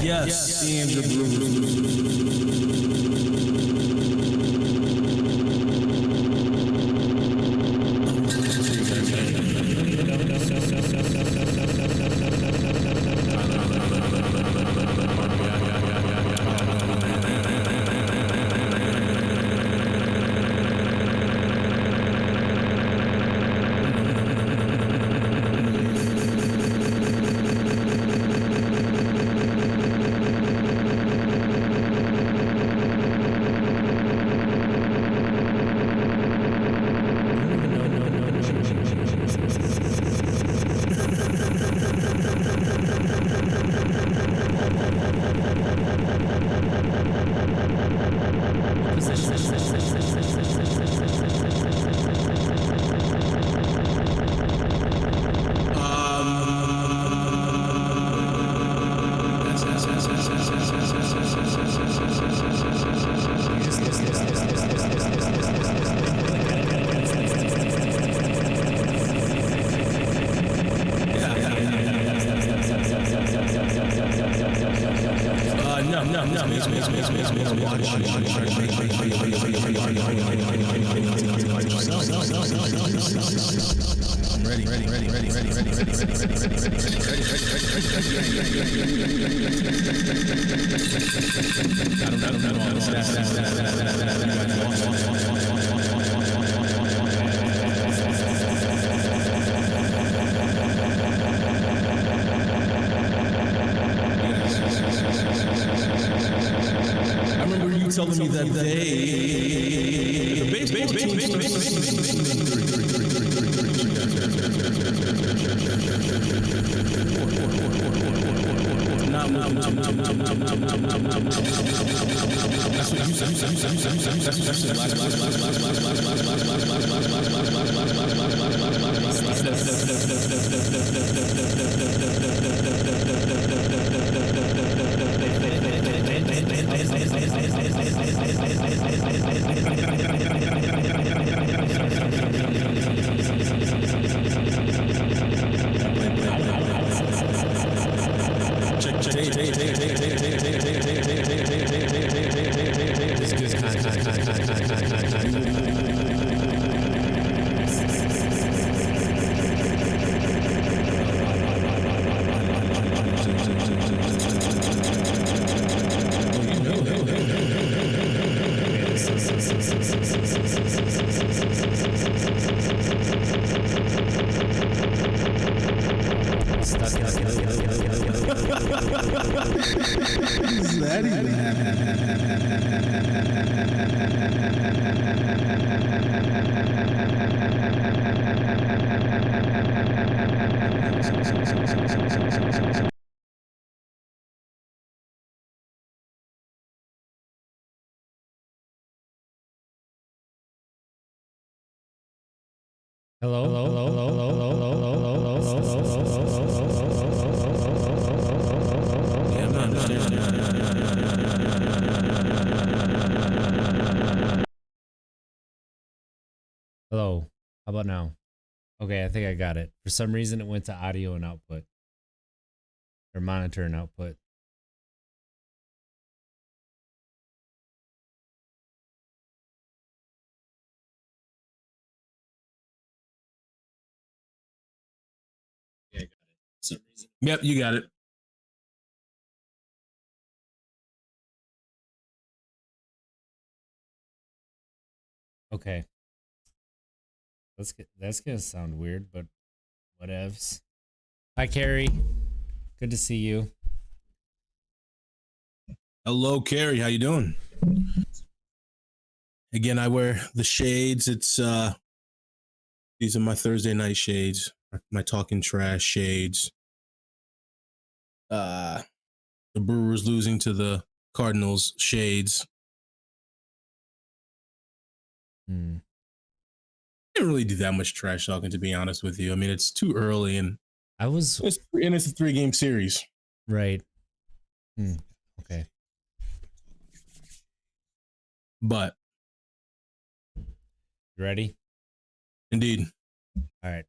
Yes, the Brewers. Telling me that the baseball team that's what you Hello. How about now? Okay, I think I got it. For some reason, it went to audio and output, or monitor and output. Yeah, I got it. For some reason. Yep, you got it. Okay. That's gonna sound weird, but whatevs. Hi, Carrie. Good to see you. Hello, Carrie. How you doing? Again, I wear the shades. It's these are my Thursday night shades, my talking trash shades. The Brewers losing to the Cardinals shades. Didn't really do that much trash talking, to be honest with you. I mean, it's too early, and it's a 3-game series. Right. Okay. But you ready? Indeed. All right.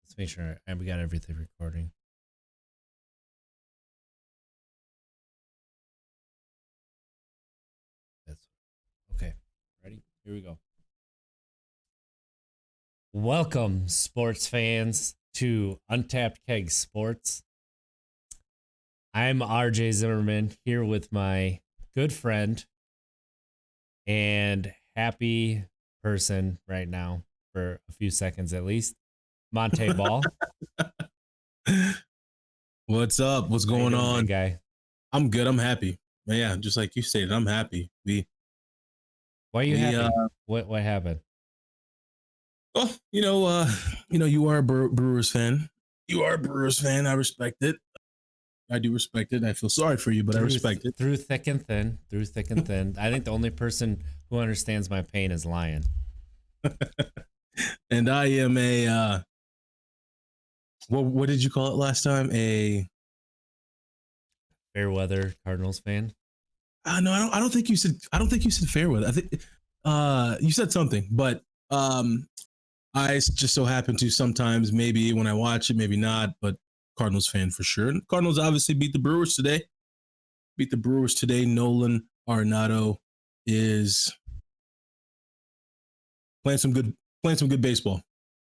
Let's make sure we got everything recording. That's okay. Ready? Here we go. Welcome, sports fans, to Untapped Keg Sports. I'm RJ Zimmerman here with my good friend and happy person right now for a few seconds at least, Monte Ball. What's up? What's going on? Guy? I'm good. I'm happy. Yeah, just like you stated, I'm happy. Why are you happy? What happened? Well, you are a Brewers fan. You are a Brewers fan. I respect it. I do respect it. I feel sorry for you, but I respect it. Through thick and thin. Through thick and thin. I think the only person who understands my pain is Lion. And I am a what did you call it last time? A fair weather Cardinals fan. No, I don't think you said fair weather. I think you said something, but I just so happen to sometimes, maybe when I watch it, maybe not, but Cardinals fan for sure. And Cardinals obviously beat the Brewers today. Nolan Arenado is playing some good baseball.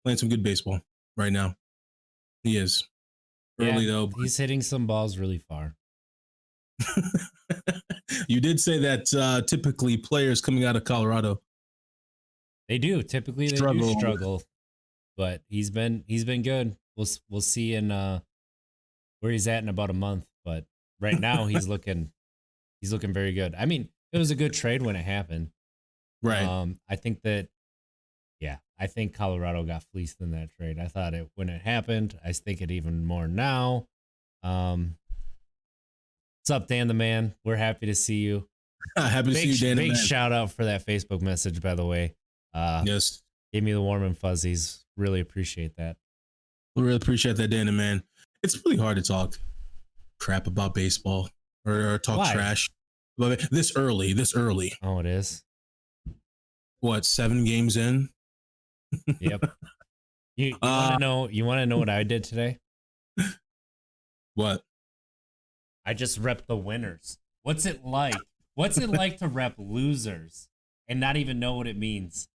Playing some good baseball right now. He is. Early though. He's hitting some balls really far. You did say that typically players coming out of Colorado, they do struggle, but he's been good. We'll see in where he's at in about a month, but right now he's looking very good. I mean, it was a good trade when it happened. Right. I think Colorado got fleeced in that trade. I thought it when it happened. I think it even more now. What's up, Dan the Man? We're happy to see you. Happy to see you, Dan the Man. Big shout out for that Facebook message, by the way. Yes. Gave me the warm and fuzzies. Really appreciate that. We really appreciate that, Dan the Man. It's really hard to talk crap about baseball or talk trash about it this early. Oh, it is. What, 7 games in? Yep. You want to know? You want to know what I did today? What? I just repped the winners. What's it like? What's it like to rep losers and not even know what it means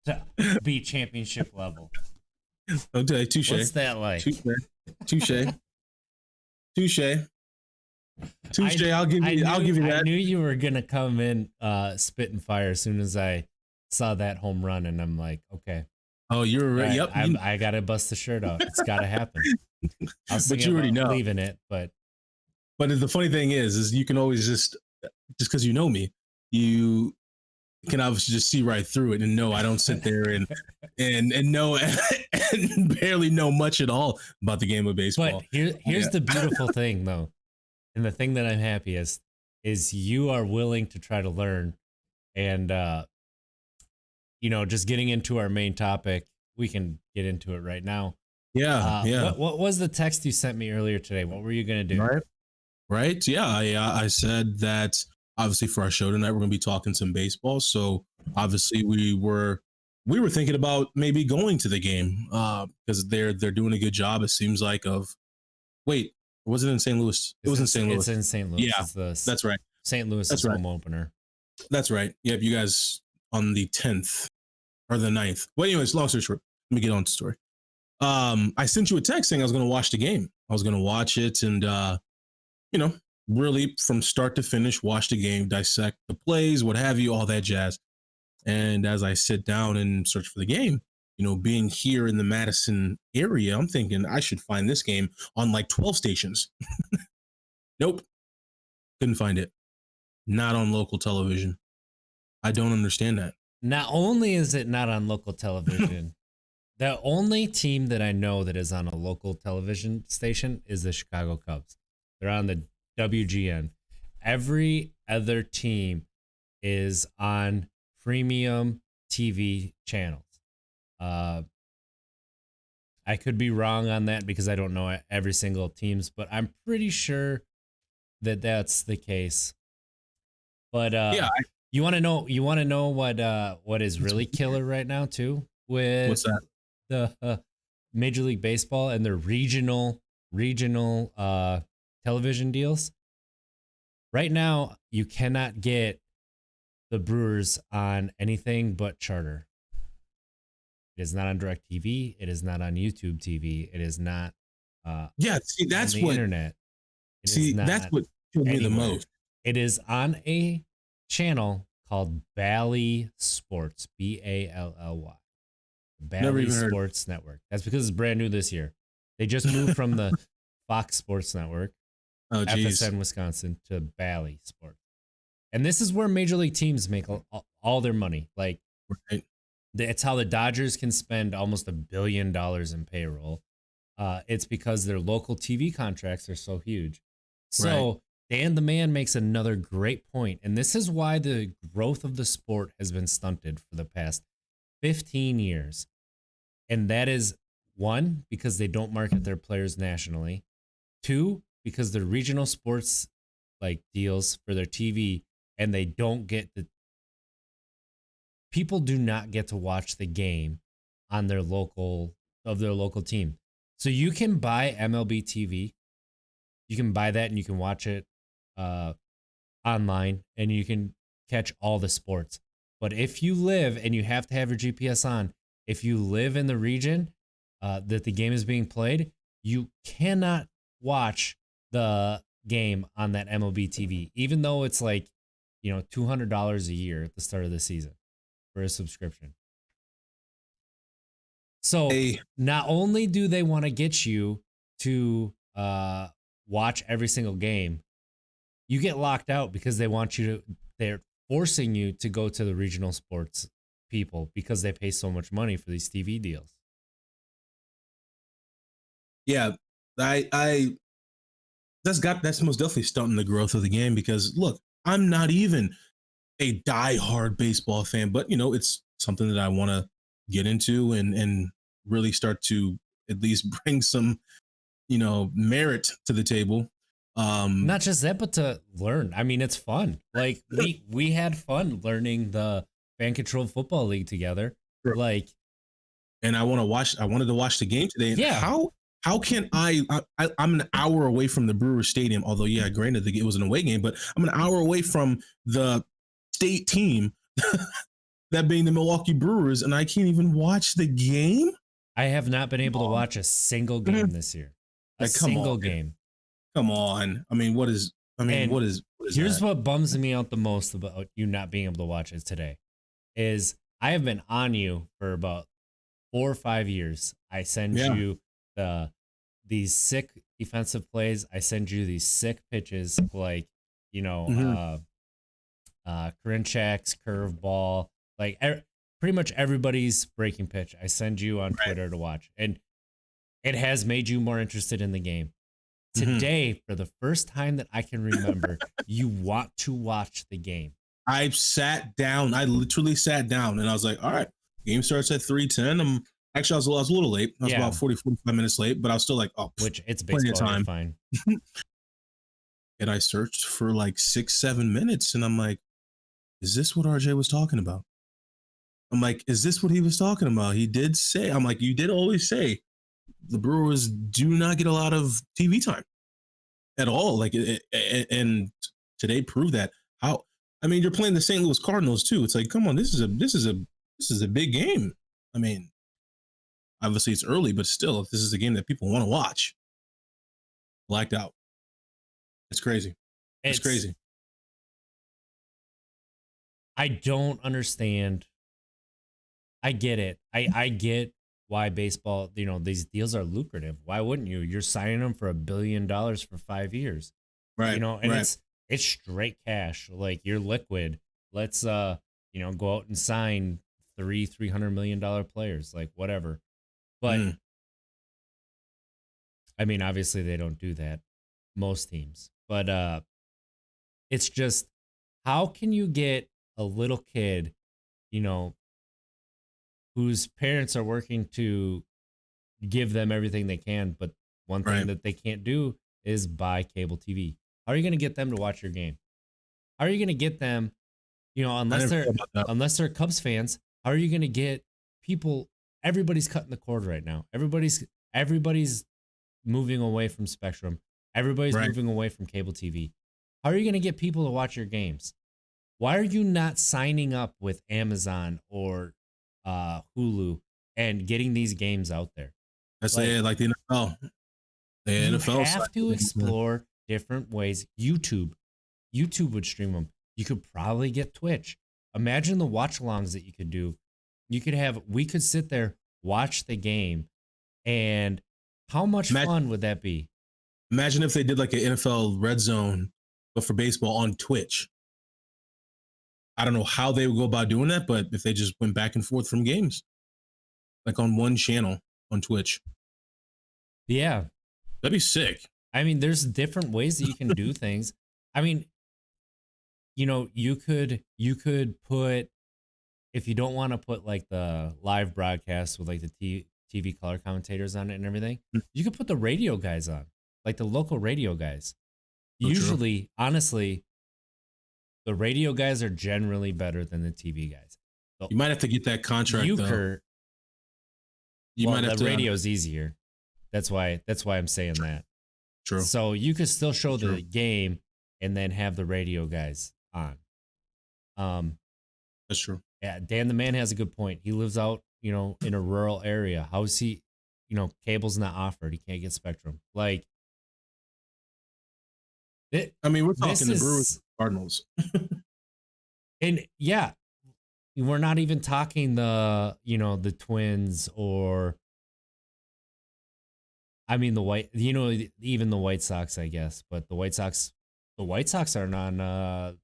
to be championship level? Okay, touche. What's that like? Touche. I'll give you that. I knew you were gonna come in spitting fire as soon as I saw that home run, and I'm like, okay. Oh, you're right. Yep. I gotta bust the shirt out. It's gotta happen. But you already know. Leaving it, but the funny thing is you can always just because you know me, you can obviously just see right through it and know I don't sit there and know and barely know much at all about the game of baseball. But here's the beautiful thing though, and the thing that I'm happiest is you are willing to try to learn, and just getting into our main topic, we can get into it right now. Yeah. What was the text you sent me earlier today? What were you gonna do? Right. Yeah. I said that obviously for our show tonight we're gonna be talking some baseball. So Obviously, we were thinking about maybe going to the game because they're doing a good job. It seems like of wait, was it in St. Louis? It was in St. Louis. It's in St. Louis. Yeah, It's the that's right. St. Louis's That's right. home opener. That's right. Yep, you guys on the 10th or the 9th. Well, anyways, long story short, let me get on to the story. I sent you a text saying I was going to watch the game. I was going to watch it and, you know, really from start to finish, watch the game, dissect the plays, what have you, all that jazz. And as I sit down and search for the game, you know, being here in the Madison area, I'm thinking I should find this game on like 12 stations. Nope, couldn't find it. Not on local television. I don't understand that. Not only is it not on local television, the only team that I know that is on a local television station is the Chicago Cubs. They're on the WGN. Every other team is on premium TV channels. I could be wrong on that because I don't know every single team's, but I'm pretty sure that that's the case. But Yeah, you want to know? You want to know what is really killer right now too with what's that? the Major League Baseball and their regional television deals. Right now, you cannot get the Brewers on anything but charter. It is not on DirecTV. It is not on YouTube TV. It is not. Yeah, see, that's on the what. internet. It See, is not that's what killed me the anywhere. most. It is on a channel called Bally Sports, BALLY. Never Bally even heard. Sports Network. That's because it's brand new this year. They just moved from the Fox Sports Network, Oh, geez. FSN Wisconsin, to Bally Sports. And this is where major league teams make all their money. Like, Right. it's how the Dodgers can spend almost $1 billion in payroll. It's because their local TV contracts are so huge. So Dan the Man makes another great point, and this is why the growth of the sport has been stunted for the past 15 years. And that is, one, because they don't market their players nationally. Two, because the regional sports like deals for their TV, and they don't get the people do not get to watch the game on their local team. So you can buy MLB TV. You can buy that and you can watch it online and you can catch all the sports. But if you live, and you have to have your GPS on, if you live in the region that the game is being played, you cannot watch the game on that MLB TV, even though it's like, $200 a year at the start of the season for a subscription. So not only do they want to get you to watch every single game, you get locked out because they're forcing you to go to the regional sports people because they pay so much money for these TV deals. Yeah, that's most definitely stunting the growth of the game because look, I'm not even a diehard baseball fan, but it's something that I want to get into and really start to at least bring some, merit to the table. Not just that, but to learn. I mean, it's fun. Like we had fun learning the fan controlled football league together. Sure. Like, and I wanted to watch the game today. And yeah. How can I'm an hour away from the Brewers Stadium, although, yeah, granted, it was an away game, but I'm an hour away from the state team, that being the Milwaukee Brewers, and I can't even watch the game? I have not been able to watch a single game this year. A single game. Come on. I mean, what is here's that? what bums me out the most about you not being able to watch it today is I have been on you for about 4 or 5 years. I send you these sick defensive plays. I send you these sick pitches like, Karinchak's curveball, like pretty much everybody's breaking pitch. I send you on Twitter to watch, and it has made you more interested in the game. Today, for the first time that I can remember, you want to watch the game. I literally sat down and I was like, all right, game starts at 3:10. I was a little late. I was about 45 minutes late, but I was still like, which it's baseball time. Fine. And I searched for like 6-7 minutes and I'm like, is this what RJ was talking about? I'm like, is this what he was talking about? He did say, I'm like, you did always say the Brewers do not get a lot of TV time at all. Like, and today proved that. How? I mean, you're playing the St. Louis Cardinals too. It's like, come on, this is a big game. I mean, obviously it's early, but still, if this is a game that people want to watch, blacked out. It's crazy. It's crazy. I don't understand. I get it. I get why baseball, these deals are lucrative. Why wouldn't you? You're signing them for $1 billion for 5 years. Right. And right. it's straight cash. Like, you're liquid. Let's go out and sign $300 million players, like, whatever. But I mean, obviously they don't do that, most teams. But it's just, how can you get a little kid, whose parents are working to give them everything they can, but one thing that they can't do is buy cable TV. How are you going to get them to watch your game? How are you going to get them, unless they're Cubs fans? How are you going to get people? Everybody's cutting the cord right now. Everybody's moving away from Spectrum. Everybody's moving away from cable TV. How are you going to get people to watch your games? Why are you not signing up with Amazon or Hulu and getting these games out there? That's like the NFL. The NFL have to explore different ways. YouTube would stream them. You could probably get Twitch. Imagine the watch-alongs that you could do. We could sit there, watch the game, and how much fun would that be? Imagine if they did like an NFL Red Zone, but for baseball on Twitch. I don't know how they would go about doing that, but if they just went back and forth from games, like on one channel on Twitch. Yeah. That'd be sick. I mean, there's different ways that you can do things. I mean, you could put, if you don't want to put like the live broadcast with like the TV color commentators on it and everything, you could put the radio guys on, like the local radio guys. Usually, honestly, the radio guys are generally better than the TV guys. So you might have to get that contract. The radio's easier. That's why I'm saying that. True. So you could still show the game and then have the radio guys on. That's true. Yeah, Dan the Man has a good point. He lives out, in a rural area. How is he, cable's not offered. He can't get Spectrum. Like, we're talking the Brewers Cardinals. And yeah, we're not even talking the Twins or, I mean, even the White Sox, I guess, but the White Sox aren't on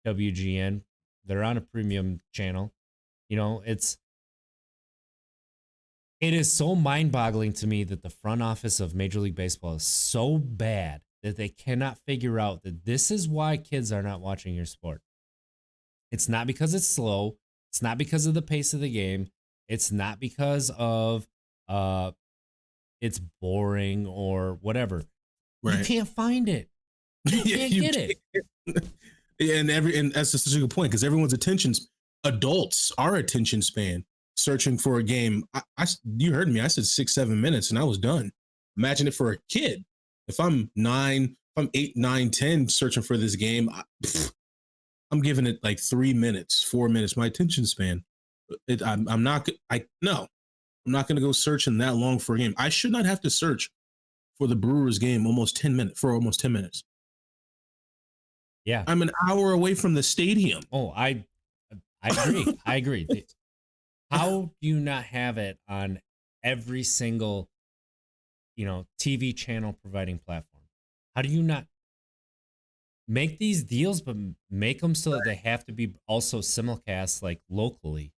WGN. They're on a premium channel. It is so mind-boggling to me that the front office of Major League Baseball is so bad that they cannot figure out that this is why kids are not watching your sport. It's not because it's slow. It's not because of the pace of the game. It's not because of it's boring or whatever. Right. You can't find it. You can't get it. And that's such a good point, because everyone's our attention span searching for a game. You heard me. I said 6-7 minutes and I was done. Imagine it for a kid. If I'm 8, 9, 10 searching for this game, I'm giving it like 3 minutes, 4 minutes. My attention span. I'm not going to go searching that long for a game. I should not have to search for the Brewers game almost 10 minutes. Yeah. I'm an hour away from the stadium. Oh, I agree. I agree. How do you not have it on every single, TV channel providing platform? How do you not make these deals, but make them so that they have to be also simulcast, like, locally?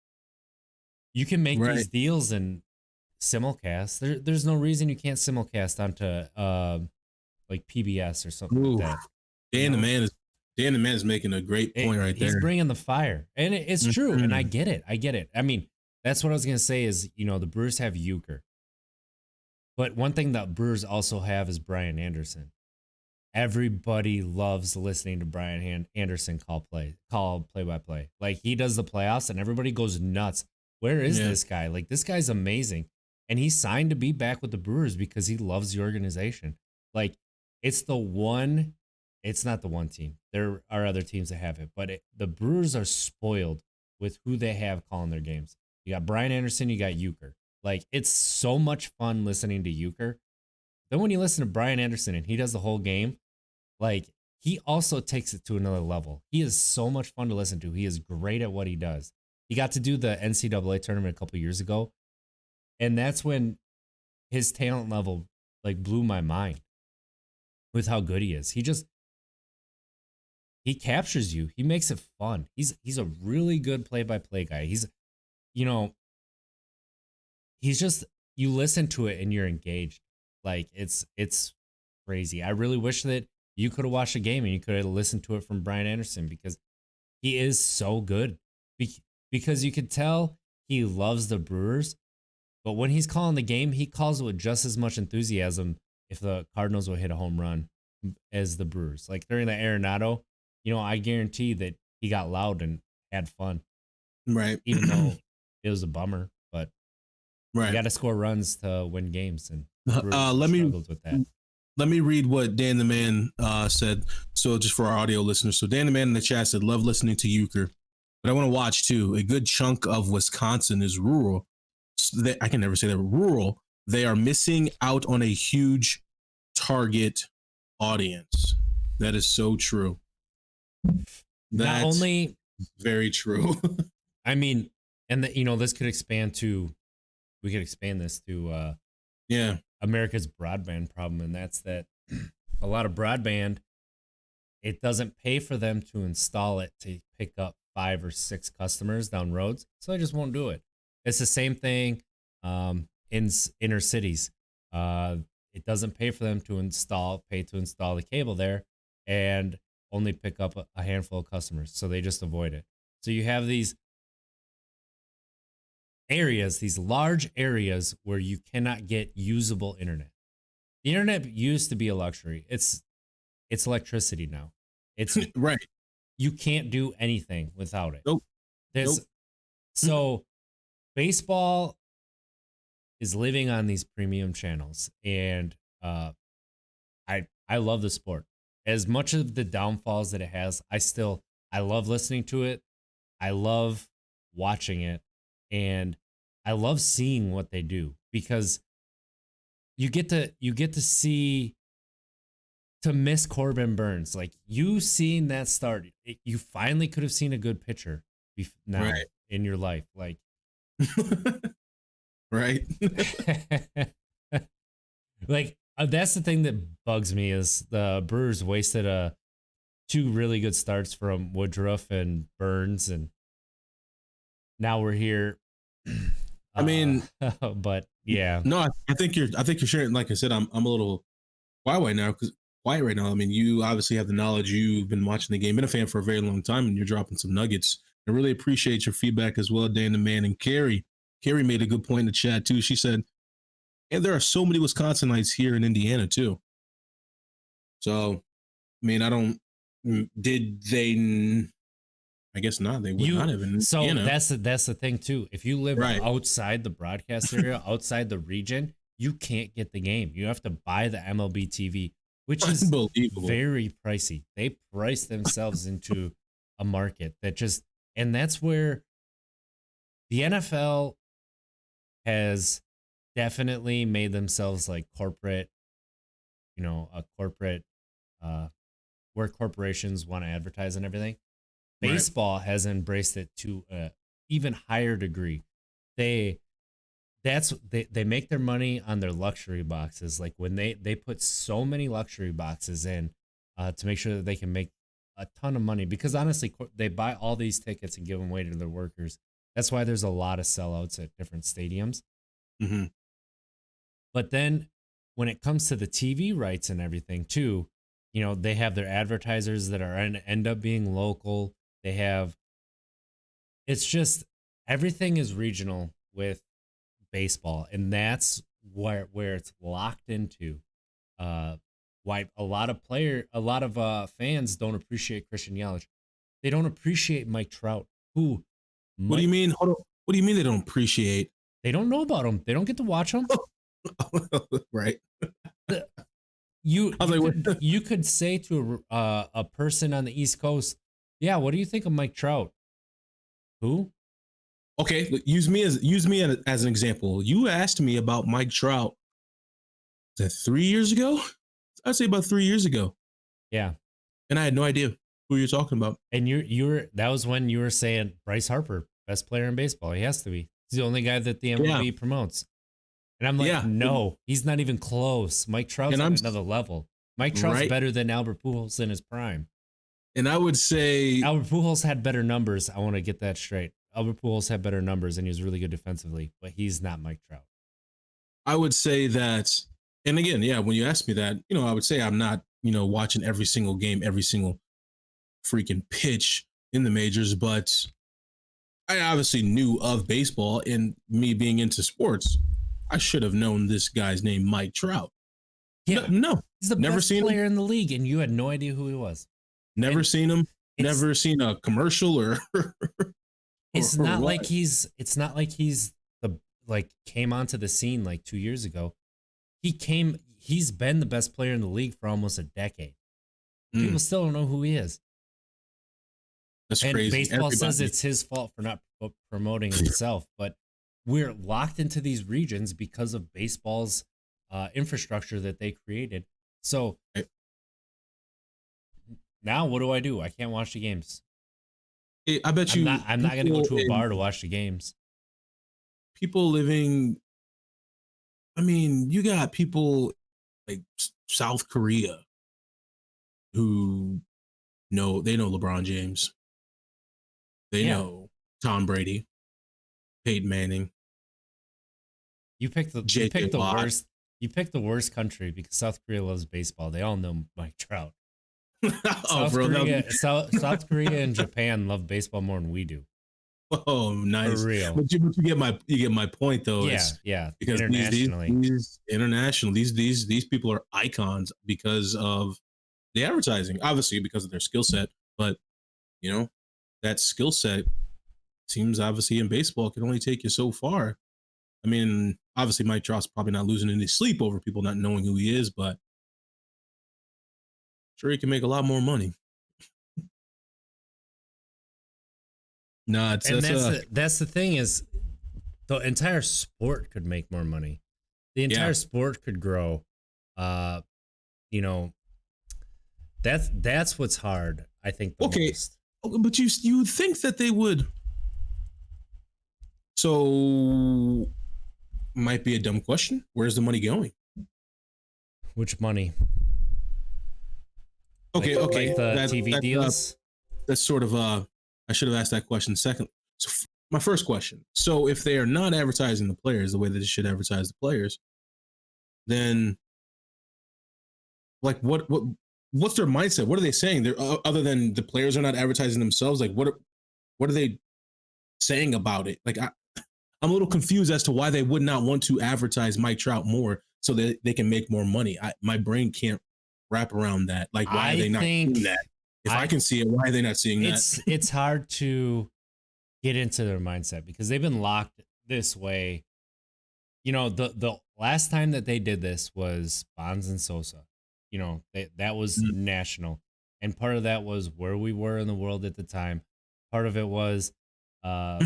You can make these deals and simulcast. There's no reason you can't simulcast onto like PBS or something like that. Dan the Man is making a great point right there. He's bringing the fire, and it's true. And I get it. I mean, that's what I was gonna say is, the Brewers have Euchre, but one thing that Brewers also have is Brian Anderson, everybody loves listening to Brian Anderson call play-by-play. Like, he does the playoffs and everybody goes nuts. Where is Yeah. this guy? Like, this guy's amazing. And he signed to be back with the Brewers because he loves the organization. Like, it's not the one team. There are other teams that have it, but the Brewers are spoiled with who they have calling their games. You got Brian Anderson, you got Euchre. Like, it's so much fun listening to Euchre. Then when you listen to Brian Anderson and he does the whole game, like, he also takes it to another level. He is so much fun to listen to. He is great at what he does. He got to do the NCAA tournament a couple years ago, and that's when his talent level like blew my mind with how good he is. He captures you. He makes it fun. He's a really good play-by-play guy. He's just, you listen to it and you're engaged. Like, it's crazy. I really wish that you could have watched a game and you could have listened to it from Brian Anderson, because he is so good. Because you could tell he loves the Brewers, but when he's calling the game, he calls it with just as much enthusiasm if the Cardinals will hit a home run as the Brewers. Like, during the Arenado, I guarantee that he got loud and had fun. Right. Even though it was a bummer, but right. You got to score runs to win games, and struggled with that. Let me read what Dan the Man said. So, just for our audio listeners. So, Dan the Man in the chat said, love listening to Euchre, but I want to watch too. A good chunk of Wisconsin is rural. So I can never say that, rural. They are missing out on a huge target audience. That is so true. Not only very true. I mean, and this could expand to, we could expand this to America's broadband problem, and that's that a lot of broadband, it doesn't pay for them to install it to pick up 5 or 6 customers down roads, so they just won't do it. It's the same thing in inner cities. It doesn't pay for them to install the cable there and only pick up a handful of customers, so they just avoid it. So you have these areas, these large areas where you cannot get usable internet. The internet used to be a luxury. It's electricity now. It's right. You can't do anything without it. Nope. So baseball is living on these premium channels, and I love the sport. As much of the downfalls that it has, I love listening to it. I love watching it, and I love seeing what they do, because you get to miss Corbin Burns. Like, you seeing that start, you finally could have seen a good pitcher now in your life. Like, right. Like, that's the thing that bugs me, is the Brewers wasted 2 really good starts from Woodruff and Burns, and now we're here. I mean, but yeah, no, I think you're sharing. Like I said, I'm a little quiet right now. I mean, you obviously have the knowledge. You've been watching the game, been a fan for a very long time, and you're dropping some nuggets. I really appreciate your feedback as well, Dan the Man. And Carrie made a good point in the chat too. She said, and there are so many Wisconsinites here in Indiana too. So, I mean, did they? I guess not. They would not have in Indiana. So that's the thing too. If you live outside the broadcast area, outside the region, you can't get the game. You have to buy the MLB TV, which is very pricey. They price themselves into a market that and that's where the NFL has definitely made themselves like corporate, a corporate, where corporations want to advertise and everything. Baseball has embraced it to an even higher degree. They make their money on their luxury boxes. Like, when they put so many luxury boxes in to make sure that they can make a ton of money, because honestly, they buy all these tickets and give them away to their workers. That's why there's a lot of sellouts at different stadiums. Mm-hmm. But then when it comes to the TV rights and everything too, they have their advertisers that are end up being local. It's just, everything is regional with baseball, and that's where it's locked into why a lot of fans don't appreciate Christian Yelich. They don't appreciate Mike Trout, who What do you Mike, mean? Hold on. What do you mean they don't appreciate? they don't know about him. They don't get to watch him. Right. The, you I was you like, could you could say to a person on the East Coast, yeah, what do you think of Mike Trout? Who? okay, use me as an example. You asked me about Mike Trout. Is that 3 years ago? I'd say about 3 years ago, Yeah. and I had no idea who you're talking about. And you were that was when you were saying Bryce Harper, best player in baseball. He has to be. He's the only guy that the MLB promotes. And I'm like, Yeah, no, he's not even close. Mike Trout's and on I'm another level. Mike Trout's right, better than Albert Pujols in his prime. and I would say Albert Pujols had better numbers. I want to get that straight. Albert Pujols had better numbers and he was really good defensively, but he's not Mike Trout. that. And again, yeah, when you ask me that, I would say I'm not, watching every single game, every single freaking pitch in the majors, but I obviously knew of baseball, and me being into sports, I should have known this guy's name, Mike Trout. Yeah. No, He's the never best seen player him. in the league and you had no idea who he was. Never And seen him. it's Never seen a commercial or it's or not what. like he's the like came onto the scene like 2 years ago. He's been the best player in the league for almost a decade. People Mm, still don't know who he is. that's And crazy. baseball says Everybody. it's his fault for not promoting himself, but we're locked into these regions because of baseball's infrastructure that they created. So I, now what do? I can't watch the games. I bet you I'm not going to go people to a bar in to watch the games. people living. I mean, you got people like South Korea who know LeBron James. They Yeah. know Tom Brady, Peyton Manning, You picked JJ the Watt. worst. You picked the worst country because South Korea loves baseball. They all know Mike Trout. Oh, bro, South Korea and Japan love baseball more than we do. oh, For nice. real. But you get my point though. Yeah, It's yeah. because Internationally. these international these people are icons because of the advertising, obviously because of their skill set, but you know that skill set seems obviously in baseball can only take you so far. I mean, obviously Mike Trout's probably not losing any sleep over people not knowing who he is, but sure he can make a lot more money. Nah, it's And that's that's the thing is the entire sport could make more money. The yeah. entire sport could grow. Uh, you know, that's what's hard, I think, the Okay, most. but you would think that they would. So might be a dumb question. Where's the money going? Which money? Okay, Like, okay. like the TV deals? That's sort of I should have asked that question second. So my first question. So if they are not advertising the players the way that they should advertise the players, then like what's their mindset? What are they saying? They're other than the players are not advertising themselves. Like what are they saying about it? Like I'm a little confused as to why they would not want to advertise Mike Trout more so that they can make more money. My brain can't wrap around that. Like, why are I they not think seeing that? If I can see it, why are they not seeing that? it's hard to get into their mindset because they've been locked this way. You know, the last time that they did this was Bonds and Sosa. You know, that was Mm, national. And part of that was where we were in the world at the time. Part of it was uh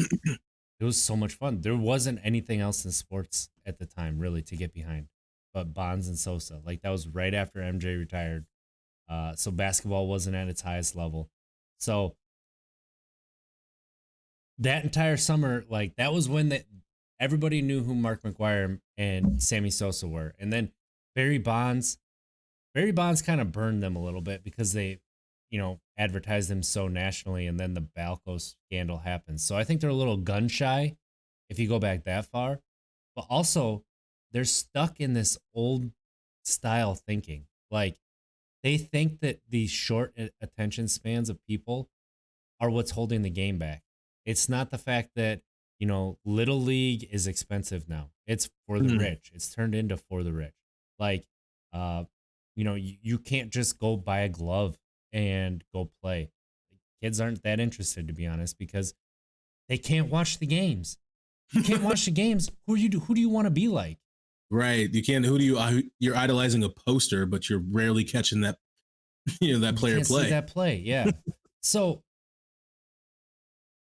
it was so much fun. There wasn't anything else in sports at the time really to get behind but Bonds and Sosa. Like that was right after MJ retired. So basketball wasn't at its highest level. So that entire summer, like that was when everybody knew who Mark McGuire and Sammy Sosa were. And then Barry Bonds, Barry Bonds kind of burned them a little bit because they, advertised them so nationally and then the Balco scandal happens. So I think they're a little gun shy if you go back that far. But also they're stuck in this old style thinking. Like they think that these short attention spans of people are what's holding the game back. It's not the fact that, Little League is expensive now. It's for the mm, rich. It's turned into for the rich. Like, you can't just go buy a glove and go play. Kids aren't that interested, to be honest, because they can't watch the games. You can't watch the games. Who do you want to be like? Right. You can't. Who do you? You're idolizing a poster, but you're rarely catching that. That You player can't see play. that play. Yeah. So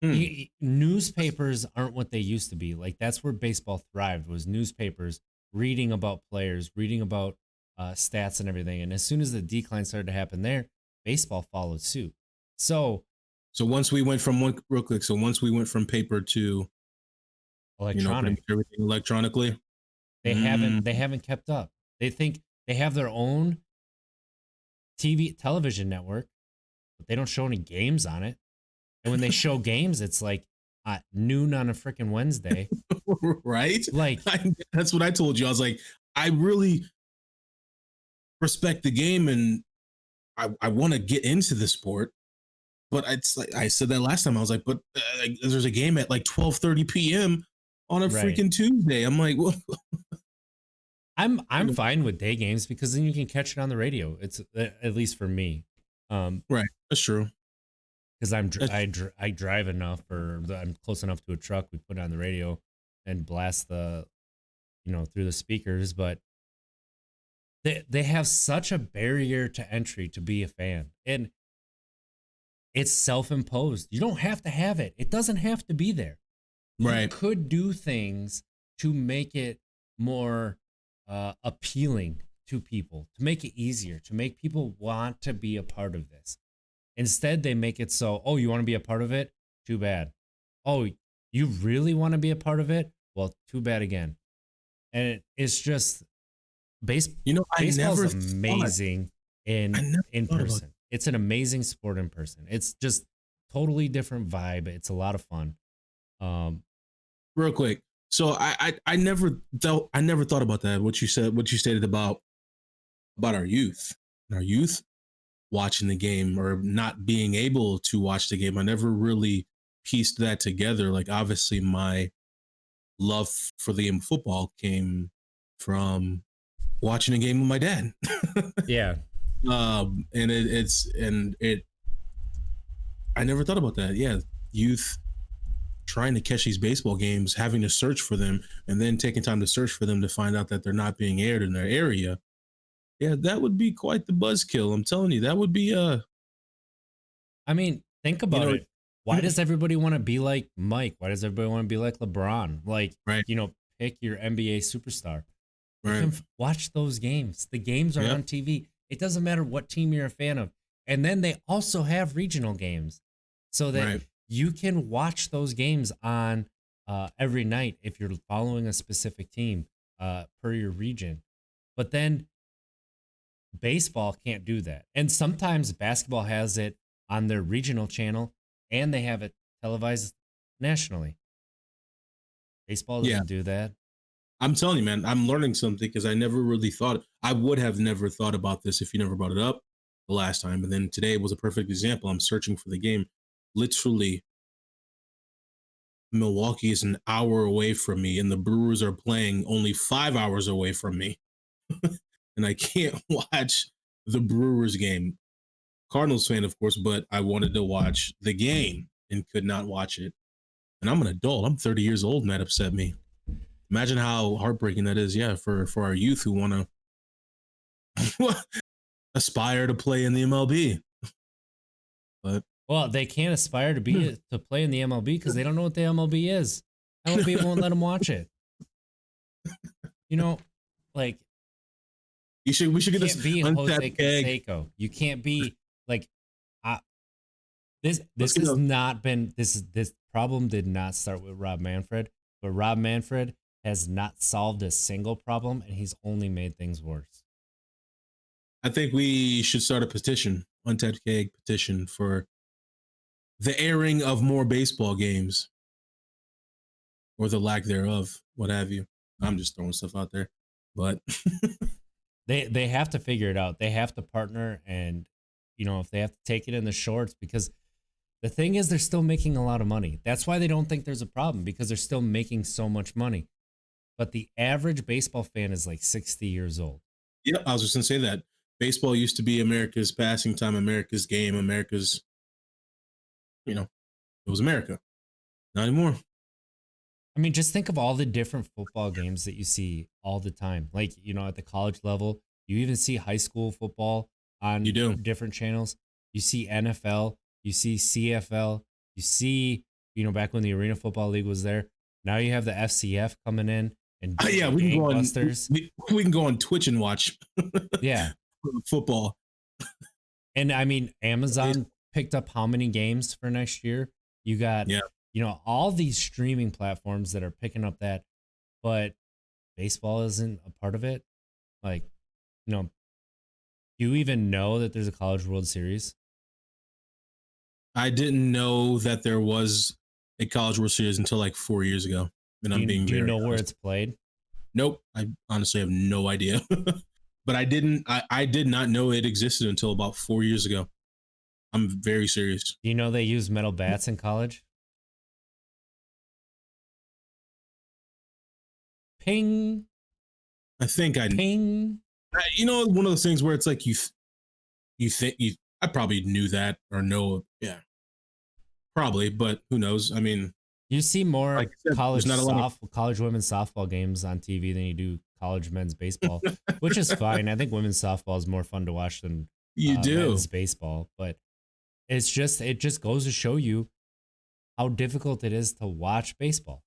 Hmm. newspapers aren't what they used to be. Like that's where baseball thrived, was newspapers reading about players, reading about stats and everything. And as soon as the decline started to happen there, baseball followed suit. So So once we went from one real quick. So once we went from paper to pretty electronic, much everything electronically. they haven't kept up. They think they have their own television network, but they don't show any games on it. And when they show games, it's like at noon on a freaking Wednesday. Right. Like That's what I told you. I was like, I really respect the game and I want to get into the sport. But it's like I said that last time. I was like, but there's a game at like 12:30 p.m. on a right. freaking Tuesday. I'm like, well, I'm fine with day games because then you can catch it on the radio. It's at least for me. Right. That's true. Because I drive enough, or I'm close enough to a truck. We put it on the radio and blast through the speakers. But they have such a barrier to entry to be a fan, and it's self-imposed. You don't have to have it. It doesn't have to be there. Right. You could do things to make it more appealing to people, to make it easier, to make people want to be a part of this. Instead, they make it so, oh, you want to be a part of it? Too bad. Oh, you really want to be a part of it? Well, too bad again. And it's just baseball's amazing in person. It's an amazing sport in person. It's just totally different vibe. It's a lot of fun. Real quick. So I never thought about that. What you stated about our youth. Our youth watching the game or not being able to watch the game. I never really pieced that together. Like obviously my love for the game of football came from watching a game with my dad. Yeah. And I never thought about that. Yeah. Youth trying to catch these baseball games, having to search for them, and then taking time to search for them to find out that they're not being aired in their area. Yeah, that would be quite the buzzkill. I'm telling you, that would be I mean, think about it. Why does everybody want to be like Mike? Why does everybody want to be like LeBron? Like, right. Pick your NBA superstar. Right. Watch those games. The games are on TV. It doesn't matter what team you're a fan of. And then they also have regional games so that you can watch those games on every night if you're following a specific team per your region. But then baseball can't do that. And sometimes basketball has it on their regional channel and they have it televised nationally. Baseball doesn't do that. I'm telling you, man, I'm learning something because I never really thought, I would have never thought about this if you never brought it up the last time. But then today was a perfect example. I'm searching for the game. Literally, Milwaukee is an hour away from me and the Brewers are playing only 5 hours away from me. And I can't watch the Brewers game. Cardinals fan, of course, but I wanted to watch the game and could not watch it. And I'm an adult. I'm 30 years old and that upset me. Imagine how heartbreaking that is, for our youth who want to aspire to play in the MLB. But they can't aspire to play in the MLB because they don't know what the MLB is. MLB won't let them watch it. Like we should get this Untapped Keg. You can't be like this has not been this problem did not start with Rob Manfred, but Rob Manfred has not solved a single problem and he's only made things worse. I think we should start a petition, Untapped Keg petition, for the airing of more baseball games or the lack thereof, what have you. I'm just throwing stuff out there, but they have to figure it out. They have to partner, and if they have to take it in the shorts, because the thing is they're still making a lot of money. That's why they don't think there's a problem, because they're still making so much money. But the average baseball fan is like 60 years old. Yeah, I was just gonna say that. Baseball used to be America's passing time, America's game, America's, it was America. Not anymore. I mean, just think of all the different football games that you see all the time. Like, at the college level, you even see high school football You on do. different channels. You see NFL, you see CFL, you see, back when the Arena Football League was there. Now you have the FCF coming in and Yeah, we can go on. gangbusters. We can go on Twitch and watch Yeah. football. And I mean, Amazon picked up how many games for next year? You got, Yeah. all these streaming platforms that are picking up that, but baseball isn't a part of it. Like, do you even know that there's a College World Series? I didn't know that there was a College World Series until like 4 years ago. And Do you know where it's played? Nope. I honestly have no idea. But I did not know it existed until about 4 years ago. I'm very serious. Do you know they use metal bats in college? Ping. I think Ping. one of those things where it's like I probably knew that or know. Yeah, probably, but who knows? I mean, you see more like I said, college college women's softball games on TV than you do college men's baseball, which is fine. I think women's softball is more fun to watch than men's baseball, but it just goes to show you how difficult it is to watch baseball.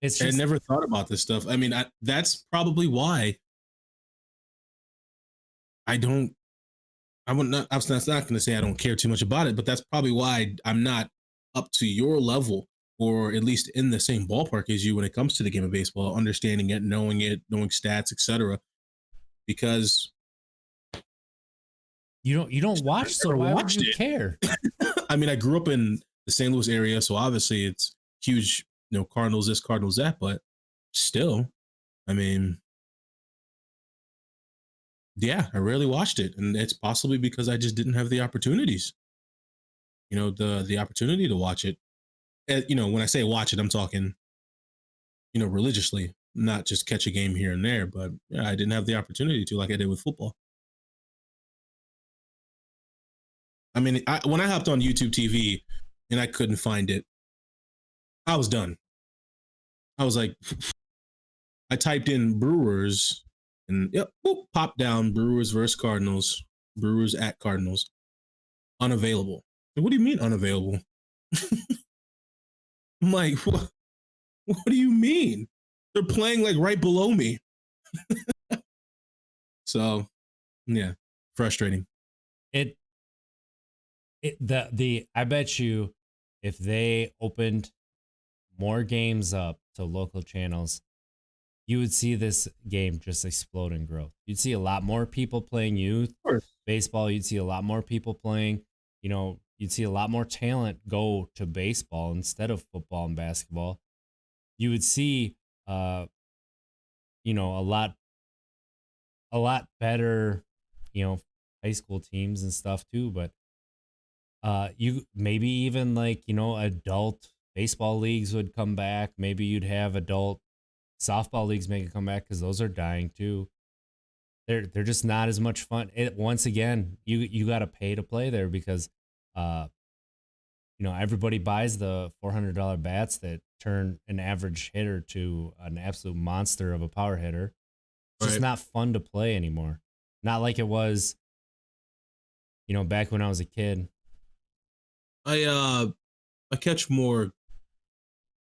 It's just, I never thought about this stuff. I mean, that's probably why I don't. I would not. I was not going to say I don't care too much about it, but that's probably why I'm not up to your level, or at least in the same ballpark as you when it comes to the game of baseball, understanding it, knowing stats, etc. Because you don't watch, so why would you care? I mean, I grew up in the St. Louis area, so obviously it's huge. Cardinals this, Cardinals that, but still, I mean, yeah, I rarely watched it, and it's possibly because I just didn't have the opportunities. The opportunity to watch it. When I say watch it, I'm talking, religiously, not just catch a game here and there. But yeah, I didn't have the opportunity to, like I did with football. I mean, when I hopped on YouTube TV and I couldn't find it, I was done. I was like, I typed in Brewers and yep, boop, popped down Brewers versus Cardinals, Brewers at Cardinals, unavailable. What do you mean unavailable? I'm like, what do you mean? They're playing like right below me. So, yeah, frustrating. I bet you if they opened more games up to local channels, you would see this game just explode in growth. You'd see a lot more people playing youth baseball. You'd see a lot more people playing, you'd see a lot more talent go to baseball instead of football and basketball. You would see, a lot better, high school teams and stuff too. But you maybe even like, adult baseball leagues would come back. Maybe you'd have adult softball leagues make a comeback because those are dying too. They're just not as much fun. Once again, you got to pay to play there because, everybody buys the $400 bats that turn an average hitter to an absolute monster of a power hitter. It's just not fun to play anymore. Not like it was, back when I was a kid. I catch more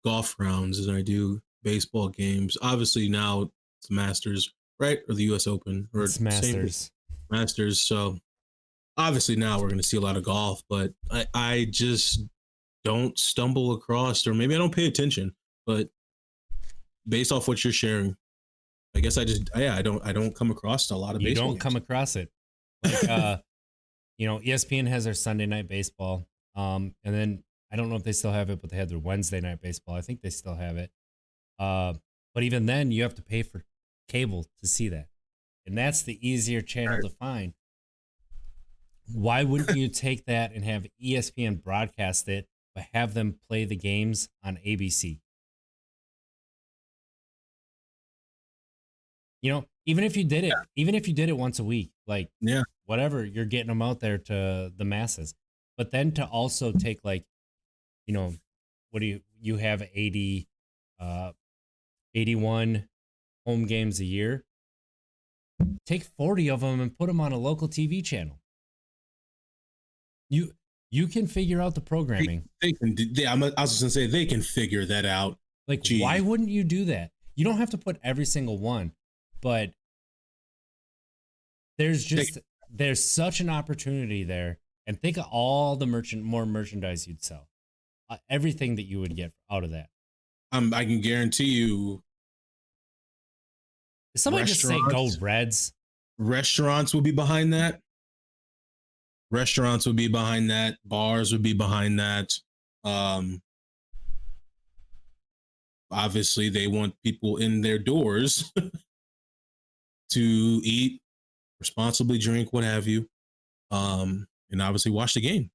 golf rounds than I do baseball games. Obviously now it's the Masters, right? Or the US Open or it's Masters. Masters. So obviously now we're going to see a lot of golf, but I just don't stumble across, or maybe I don't pay attention, but based off what you're sharing, I guess I don't come across a lot of baseball. You don't come across it. Like, ESPN has their Sunday night baseball. And then I don't know if they still have it, but they had their Wednesday night baseball. I think they still have it. But even then you have to pay for cable to see that. And that's the easier channel to find. Why wouldn't you take that and have ESPN broadcast it, but have them play the games on ABC? You know, even if you did it once a week, like Yeah. whatever, you're getting them out there to the masses. But then to also take like, you know, what do you have 80 uh 81 home games a year. Take 40 of them and put them on a local TV channel. You can figure out the programming. They can. I was just gonna say they can figure that out. Like, why wouldn't you do that? You don't have to put every single one, but there's such an opportunity there. And think of all the more merchandise you'd sell, everything that you would get out of that. I can guarantee you. Somebody just say go Reds. Restaurants would be behind that. Restaurants would be behind that. Bars would be behind that. Obviously, they want people in their doors to eat, responsibly drink, what have you, and obviously watch the game.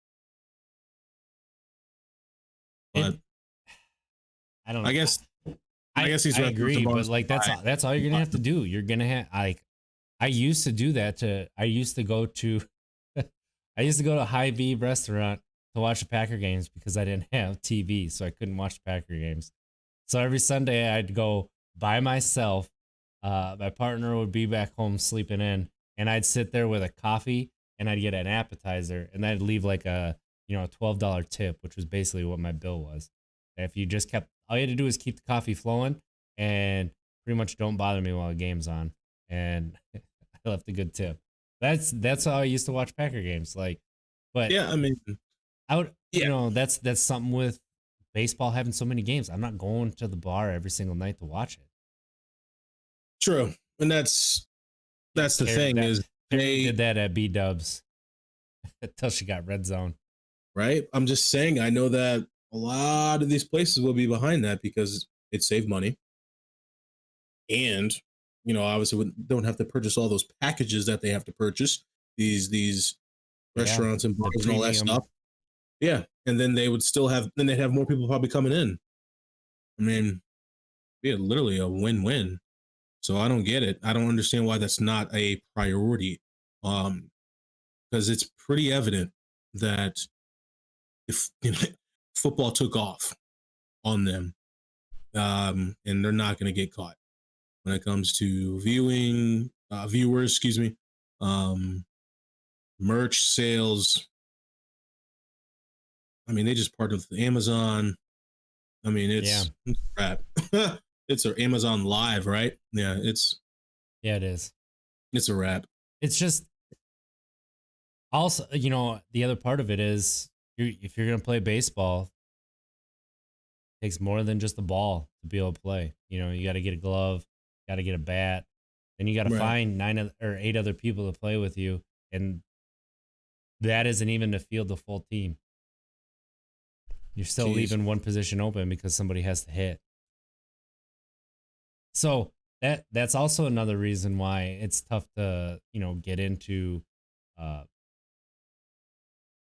But I don't know. I guess these I agree, but like that's all you're gonna have to do. You're gonna have I used to do that. I used to go to a Hy-Vee restaurant to watch the Packer games because I didn't have TV, so I couldn't watch the Packer games. So every Sunday I'd go by myself. My partner would be back home sleeping in, and I'd sit there with a coffee and I'd get an appetizer, and I'd leave like a $12 tip, which was basically what my bill was. If you just kept, all you had to do is keep the coffee flowing and pretty much don't bother me while the game's on, and I left a good tip. That's how I used to watch Packer games. Like, but yeah, I mean, that's something with baseball having so many games. I'm not going to the bar every single night to watch it. True, and that's the thing is they did that at B-Dubs until she got red zone. Right, I'm just saying. I know that a lot of these places will be behind that because it saved money, and obviously we don't have to purchase all those packages that they have to purchase. These restaurants and bars and all that stuff. Yeah, and then they'd have more people probably coming in. I mean, yeah, literally a win-win. So I don't get it. I don't understand why that's not a priority. Because it's pretty evident that if football took off on them, and they're not going to get caught when it comes to viewers, merch sales. I mean, they just partnered with Amazon. I mean, it's crap. It's an Amazon Live, right? Yeah, it is. It's a wrap. It's just also, the other part of it is if you're going to play baseball, it takes more than just the ball to be able to play. You got to get a glove, got to get a bat, then you got to find 9 or 8 other people to play with you. And that isn't even to field the full team. You're still leaving one position open because somebody has to hit. So that's also another reason why it's tough to, get into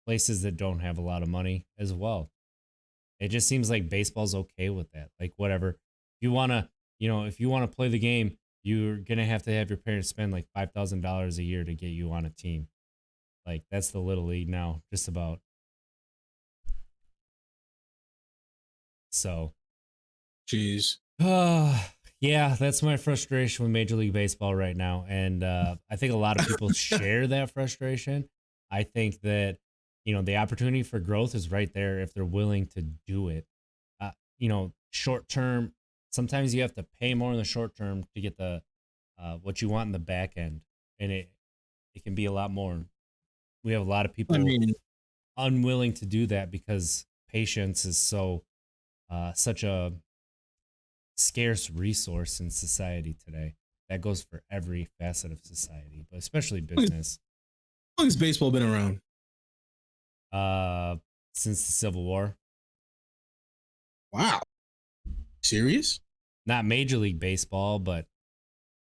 places that don't have a lot of money as well. It just seems like baseball's okay with that. Like, whatever. If you want to play the game, you're going to have your parents spend like $5,000 a year to get you on a team. Like, that's the Little League now, just about. So, jeez. Yeah, that's my frustration with Major League Baseball right now. And I think a lot of people share that frustration. I think that, the opportunity for growth is right there if they're willing to do it. Short term, sometimes you have to pay more in the short term to get the what you want in the back end. And it can be a lot more. We have a lot of people unwilling to do that because patience is such a scarce resource in society today. That goes for every facet of society, but especially business. How long has baseball been around? Since the Civil War. Wow. Serious? Not Major League Baseball, but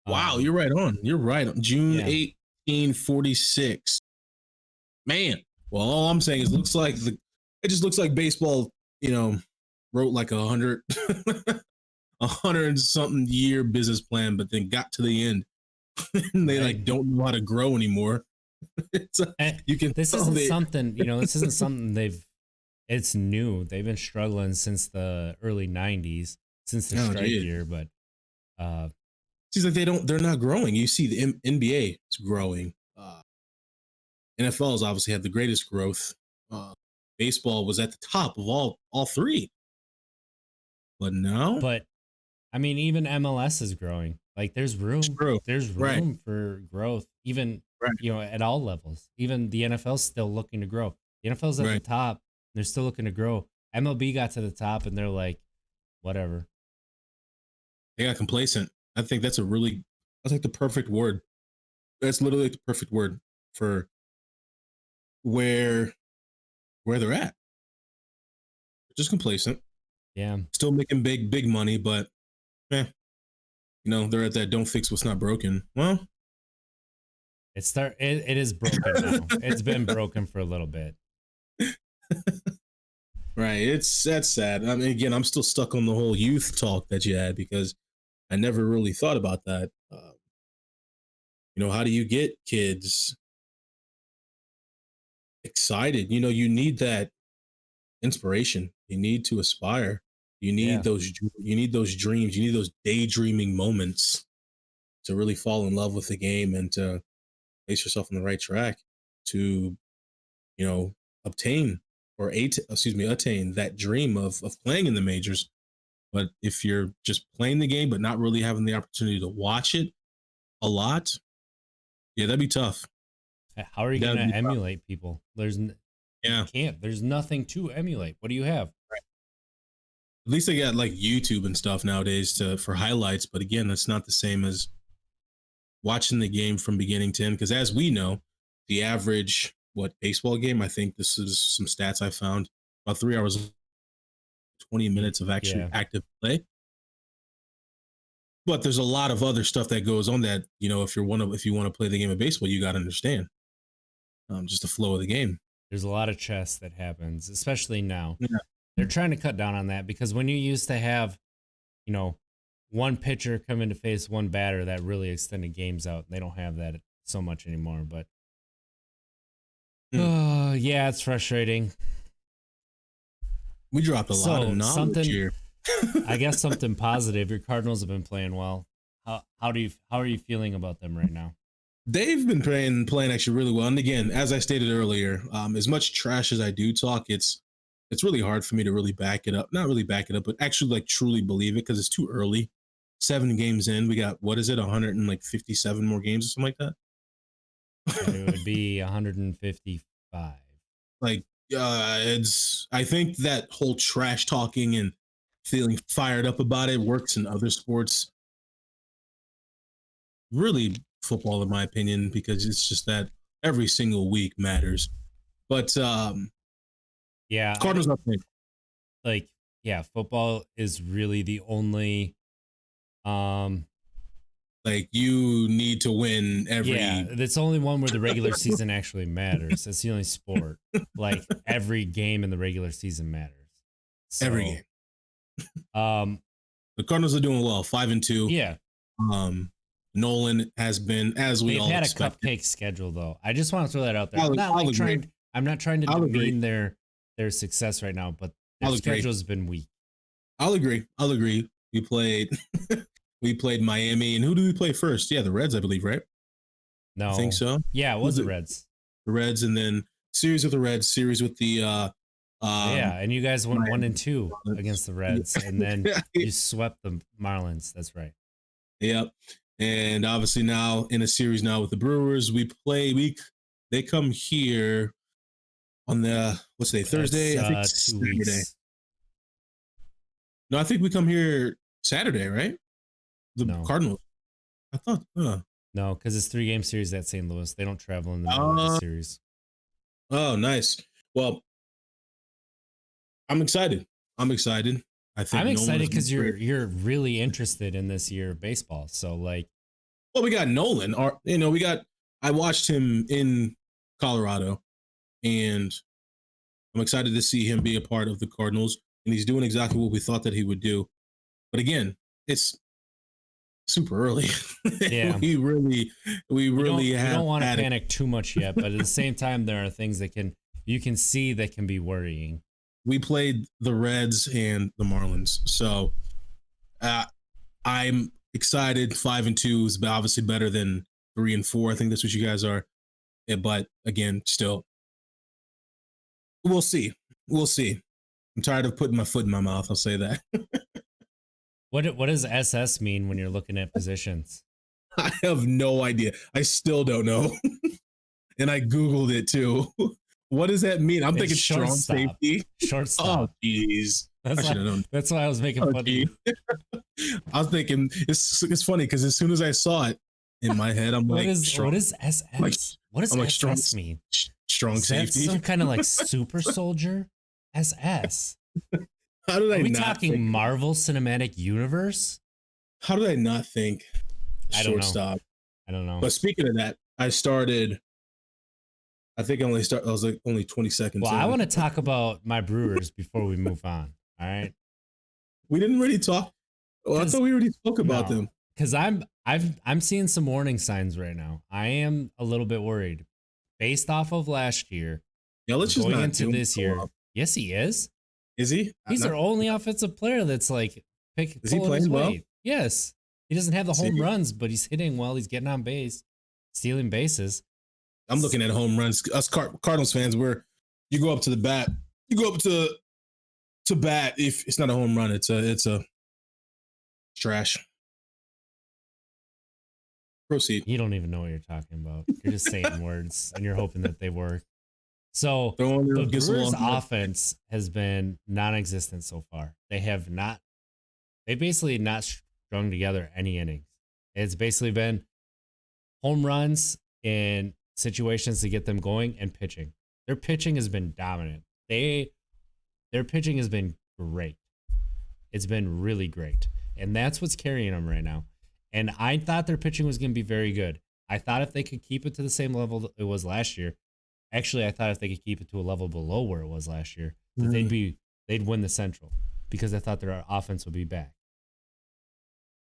wow, you're right on. You're right on. June 1846. Man. Well, all I'm saying is it just looks like baseball, wrote like 100 100 and something year business plan, but then got to the end and they like Right. don't know how to grow anymore. It's And you can this tell isn't they something, this isn't something it's new. They've been struggling since the early 90s, since the oh strike geez. year, but uh Seems like they're not growing. You see the NBA is growing. NFL has obviously had the greatest growth. Uh, Baseball was at the top of all three, but now but I mean, even MLS is growing. Like it's true. there's Right, room for growth, even right, at all levels. Even the NFL's still looking to grow. The NFL's at the right. top, they're still looking to grow. MLB got to the top and they're like, whatever. They got complacent. I think that's like the perfect word. That's literally like the perfect word for where they're at. Just complacent. Yeah. Still making big money, but eh, they're at that don't fix what's not broken. Well, It is broken now. It's been broken for a little bit. right. That's sad. I mean, again, I'm still stuck on the whole youth talk that you had because I never really thought about that. How do you get kids excited? You need that inspiration. You need to aspire. Yeah. You need those dreams. You need those daydreaming moments to really fall in love with the game and to place yourself on the right track to, you know, obtain attain that dream of playing in the majors. But if you're just playing the game but not really having the opportunity to watch it a lot, yeah, that'd be tough. How are you going That'd be to tough. emulate people? You Yeah. can't. There's nothing to emulate. What do you have? At least they got like YouTube and stuff nowadays for highlights, but again, that's not the same as watching the game from beginning to end. Because as we know, the average baseball game, I think this is some stats I found, about 3 hours, 20 minutes of actually Yeah. active play. But there's a lot of other stuff that goes on that if you want to play the game of baseball, you got to understand just the flow of the game. There's a lot of chess that happens, especially now. Yeah. They're trying to cut down on that because when you used to have, you know, one pitcher come in to face one batter, that really extended games out. They don't have that so much anymore. But Mm. yeah, it's frustrating. We dropped a lot of So knowledge something, here. I guess something positive. Your Cardinals have been playing well. How are you feeling about them right now? They've been playing actually really well. And again, as I stated earlier, as much trash as I do talk, it's really hard for me to really back it up. Not really back it up, but actually like truly believe it because it's too early. 7 games in, we got what is it, 157 more games or something like It that. would be 155. Like it's I think that whole trash talking and feeling fired up about it works in other sports. Really football in my opinion because it's just that every single week matters. But Yeah, Cardinals not playing. like yeah, football is really the only um Like you need to win yeah, every that's the only one where the regular season actually matters. That's the only sport. Like every game in the regular season matters. every So, game. um, The Cardinals are doing well, 5-2. yeah, Um, Nolan has been as we they've all had a expected. cupcake schedule though. I just want to throw that out there. I'll agree. I'm not trying to I'll agree. demean their success right now, but their I'll agree. schedule's been weak. I'll agree. I'll agree. We played we played Miami, and who did we play first? Yeah, the Reds, I believe, right? I think No. so. Yeah, it was the Reds. The Reds, and then series with the Reds, series with the Yeah, and you guys went Miami 1-2 against the Reds, and then you swept the Marlins. That's right. Yep. And obviously now in a series now with the Brewers, they come here on the what's today? Thursday? That's I think 2 Saturday. weeks. No, I think we come here Saturday, right? The No. Cardinals. I thought. No, because it's 3-game series at St. Louis. They don't travel in the middle of the series. Oh, nice. Well, I'm excited. I think I'm Nolan excited has been because great. you're really interested in this year of baseball. So like, Well, we got Nolan. I watched him in Colorado, and I'm excited to see him be a part of the Cardinals. And he's doing exactly what we thought that he would do. But again, it's super early. Yeah. We We really don't have want to had it. panic too much yet, but at the same time, there are things that you can see that can be worrying. We played the Reds and the Marlins, so uh, I'm excited. 5-2 is obviously better than 3-4. I think that's what you guys are. Yeah, but again, still, we'll see. We'll see. I'm tired of putting my foot in my mouth. I'll say that. What does SS mean when you're looking at positions? I have no idea. I still don't know. And I Googled it too. What does that mean? I'm It's thinking strong shortstop. safety. Oh, Shortstop. jeez. I should have known. That's why I was making Oh, fun of geez. you. I was thinking it's funny because as soon as I saw it in my head, I'm like, what is SS? Like, What does I'm like SS mean? strong Is that safety. some kind of like super soldier? SS. How did I Are we not talking think? Marvel Cinematic Universe? How did I not think I don't know. shortstop? I don't know. But speaking of that, I started. I think I was like only 20 seconds. Well, in. I want to talk about my Brewers before we move on. All right. We didn't really talk. Oh, I thought we already spoke about them. Because I'm seeing some warning signs right now. I am a little bit worried, based off of last year. Yeah, let's just going not into this year. Up. Yes, he is. Is he? He's their only offensive player that's like Is he playing well? Yes. He doesn't have the home runs, but he's hitting well. He's getting on base, stealing bases. I'm looking at home runs. Us Cardinals fans, where you go up to the bat, you go up to bat. If it's not a home run, it's a trash. Proceed. You don't even know what you're talking about. You're just saying words and you're hoping that they work. So the Brewers offense has been non-existent so far. They basically not strung together any innings. It's basically been home runs in situations to get them going and pitching. Their pitching has been dominant. Their pitching has been great. It's been really great. And that's what's carrying them right now. And I thought their pitching was going to be very good. I thought if they could keep it to the same level that it was last year. Actually, I thought if they could keep it to a level below where it was last year, that they'd win the Central, because I thought their offense would be back.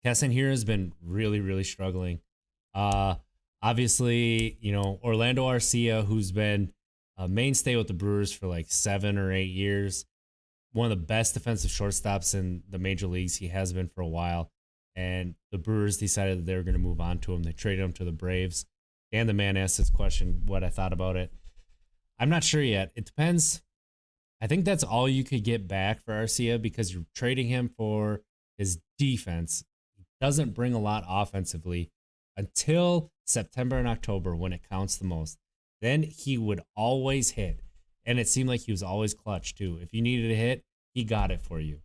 Keston here has been really, really struggling. Obviously, Orlando Arcia, who's been a mainstay with the Brewers for like 7 or 8 years, one of the best defensive shortstops in the major leagues. He has been for a while. And the Brewers decided that they were going to move on to him. They traded him to the Braves. And the man asked this question, what I thought about it. I'm not sure yet. It depends. I think that's all you could get back for Arcia, because you're trading him for his defense. He doesn't bring a lot offensively until September and October, when it counts the most. Then he would always hit. And it seemed like he was always clutch too. If you needed a hit, he got it for you.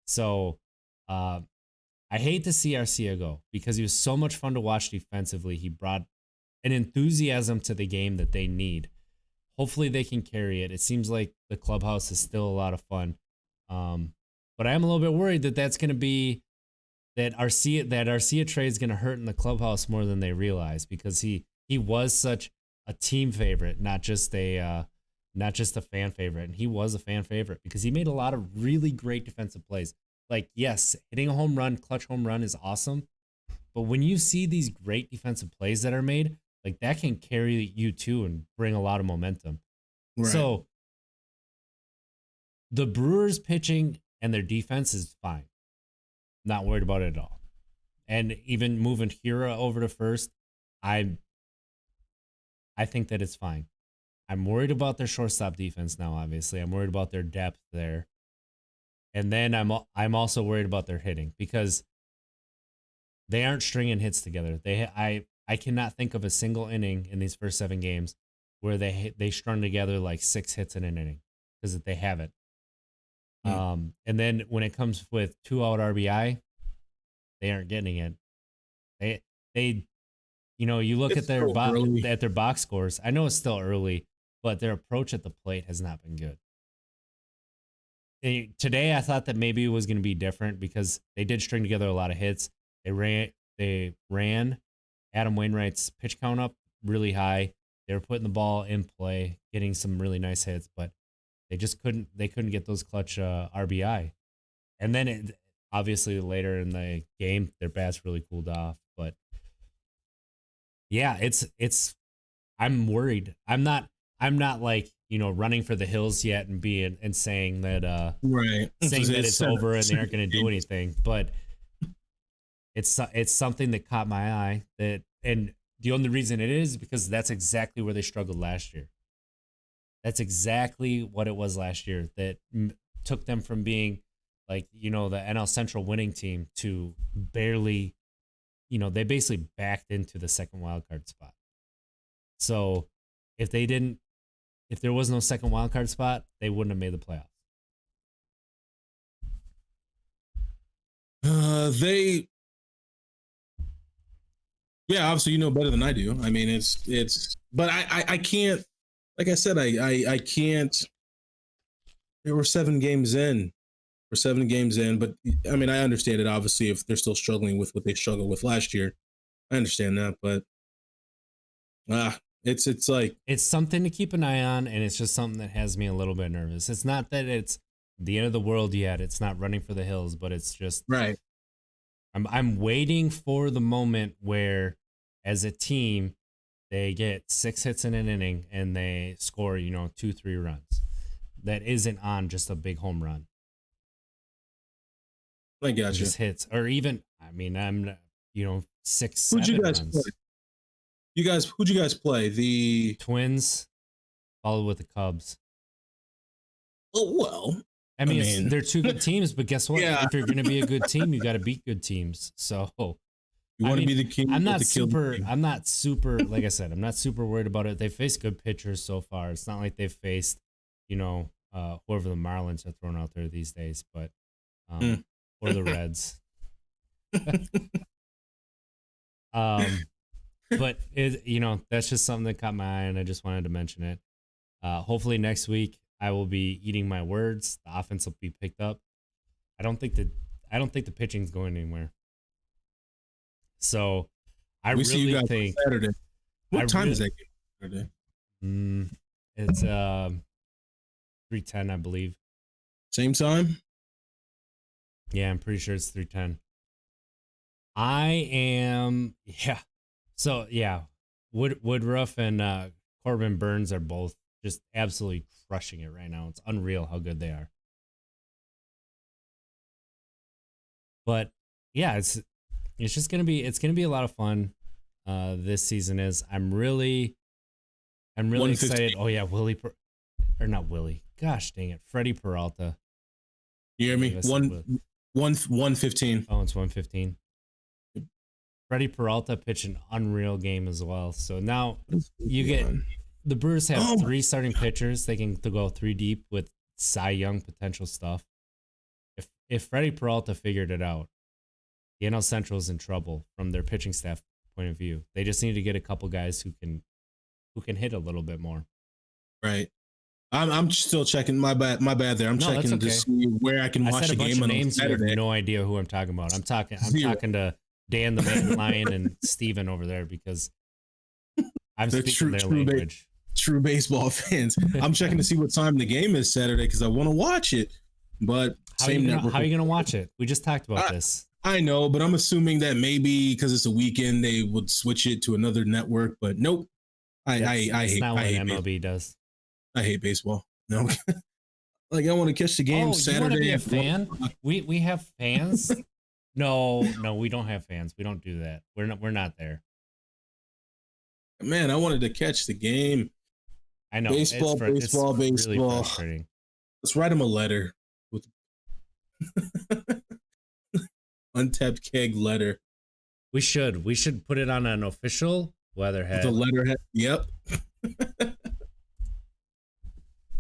So I hate to see Arcia go, because he was so much fun to watch defensively. He brought an enthusiasm to the game that they need. Hopefully they can carry it. It seems like the clubhouse is still a lot of fun. But I am a little bit worried that that's going to be that Arcia trade is going to hurt in the clubhouse more than they realize, because he was such a team favorite, not just a fan favorite. And he was a fan favorite because he made a lot of really great defensive plays. Like, yes, hitting a home run, clutch home run is awesome. But when you see these great defensive plays that are made, like, that can carry you too and bring a lot of momentum. Right. So the Brewers pitching and their defense is fine. Not worried about it at all. And even moving Hira over to first, I think that it's fine. I'm worried about their shortstop defense now, obviously. I'm worried about their depth there. And then I'm also worried about their hitting, because they aren't stringing hits together. I cannot think of a single inning in these first 7 games where they strung together like 6 hits in an inning, because they haven't. And then when it comes with 2-out RBI, they aren't getting it. They you look at their box scores. I know it's still early, but their approach at the plate has not been good. Today, I thought that maybe it was going to be different, because they did string together a lot of hits. They ran Adam Wainwright's pitch count up really high. They were putting the ball in play, getting some really nice hits, but they just couldn't get those clutch RBI. And then obviously later in the game, their bats really cooled off. But yeah, it's I'm worried. I'm not like, running for the hills yet and saying that Right. saying that it's over and they aren't going to do games. anything. But it's something that caught my eye, and the only reason it is because that's exactly where they struggled last year. That's exactly what it was last year that took them from being like, the NL Central winning team to barely, they basically backed into the second wild card spot. So if there was no second wild card spot, they wouldn't have made the playoffs. Yeah, obviously you know better than I do. I mean, but I can't, like I said, I can't. There were 7 games in. But I mean, I understand it. Obviously, if they're still struggling with what they struggled with last year, I understand that. But it's like it's something to keep an eye on, and it's just something that has me a little bit nervous. It's not that it's the end of the world yet. It's not running for the hills, but it's just right. I'm waiting for the moment where, as a team, they get 6 hits in an inning and they score, 2-3 runs. That isn't on just a big home run. I got you. Just hits, or even, I mean, I'm 6, Who'd 7 you guys runs. play? Who'd you guys play? The Twins, followed with the Cubs. Oh well. I mean, they're 2 good teams, but guess what? Yeah. If you're going to be a good team, you got to beat good teams. So you want to be the king. I'm not super. Like I said, I'm not super worried about it. They faced good pitchers so far. It's not like they've faced, whoever the Marlins are throwing out there these days, but or the Reds. But that's just something that caught my eye, and I just wanted to mention it. Hopefully next week I will be eating my words. The offense will be picked up. I don't think the pitching's going anywhere. So I really think Saturday. What time is that game Saturday? It's 3:10, I believe. Same time? Yeah, I'm pretty sure it's 3:10. So yeah, Woodruff and Corbin Burns are both just absolutely crushing it right now. It's unreal how good they are. But yeah, it's gonna be a lot of fun. This season is. I'm really excited. Oh yeah, not Willie. Gosh dang it, Freddie Peralta. You hear me? 1:15. Oh, it's 1:15. Freddie Peralta pitched an unreal game as well. So now you get the Brewers have 3 starting pitchers. They can go 3 deep with Cy Young potential stuff. If Freddie Peralta figured it out, the NL Central is in trouble from their pitching staff point of view. They just need to get a couple guys who can hit a little bit more. Right. I'm still checking. My bad there. I'm checking to see where I can watch the game on names. Saturday. You have no idea who I'm talking about. I'm talking to Dan the Man Lion and Steven over there because I'm speaking their language. True baseball fans. I'm checking to see what time the game is Saturday because I want to watch it. But how are you going to watch it? We just talked about this. I know, but I'm assuming that maybe because it's a weekend they would switch it to another network. But nope. I hate. Not what MLB baseball does. I hate baseball. No, like I want to catch the game Saturday. You want to be a fan? We have fans. No, we don't have fans. We don't do that. We're not there. Man, I wanted to catch the game. I know. Baseball. Really frustrating. Let's write him a letter with Untapped Keg letter. We should put it on an official letterhead. The letterhead. Yep.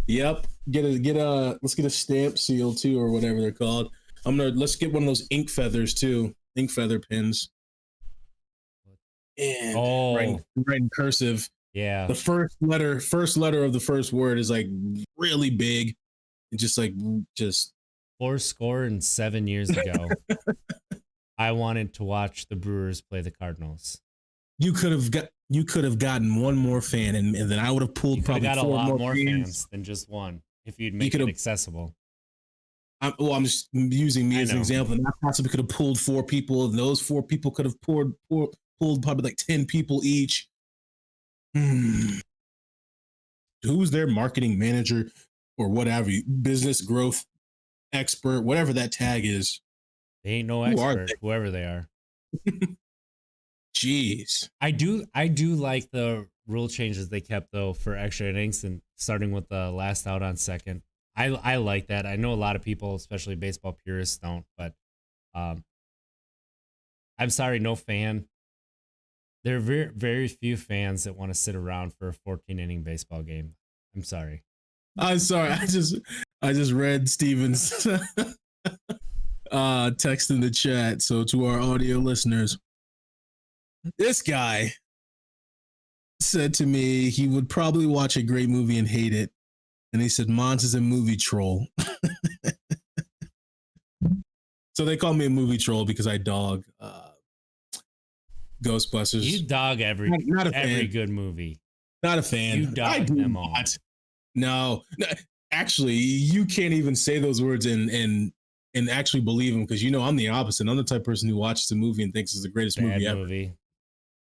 Yep. Let's get a stamp seal too, or whatever they're called. Let's get one of those ink feathers too. Ink feather pins. And write in cursive. Yeah. The first letter of the first word is like really big. And just 407 years ago, I wanted to watch the Brewers play the Cardinals. You could have gotten one more fan, and then I would have pulled probably 4 more fans than just one if you'd make it accessible. I'm just using me as an example. And that possibly could have pulled 4 people. And those 4 people could have pulled probably like 10 people each. Who's their marketing manager or whatever, business growth expert, whatever that tag is? They ain't no expert, whoever they are. Jeez. I do like the rule changes they kept though for extra innings and starting with the last out on second. I like that. I know a lot of people, especially baseball purists, don't, but I'm sorry, no fan. There are very, very few fans that want to sit around for a 14-inning baseball game. I'm sorry. I just read Steven's text in the chat. So to our audio listeners, this guy said to me he would probably watch a great movie and hate it. And he said, Mons is a movie troll. So they call me a movie troll because I dog Ghostbusters. You dog every good movie. Not a fan. You dog them all. No, actually, you can't even say those words and actually believe them, because I'm the opposite. I'm the type of person who watches a movie and thinks it's the greatest movie ever.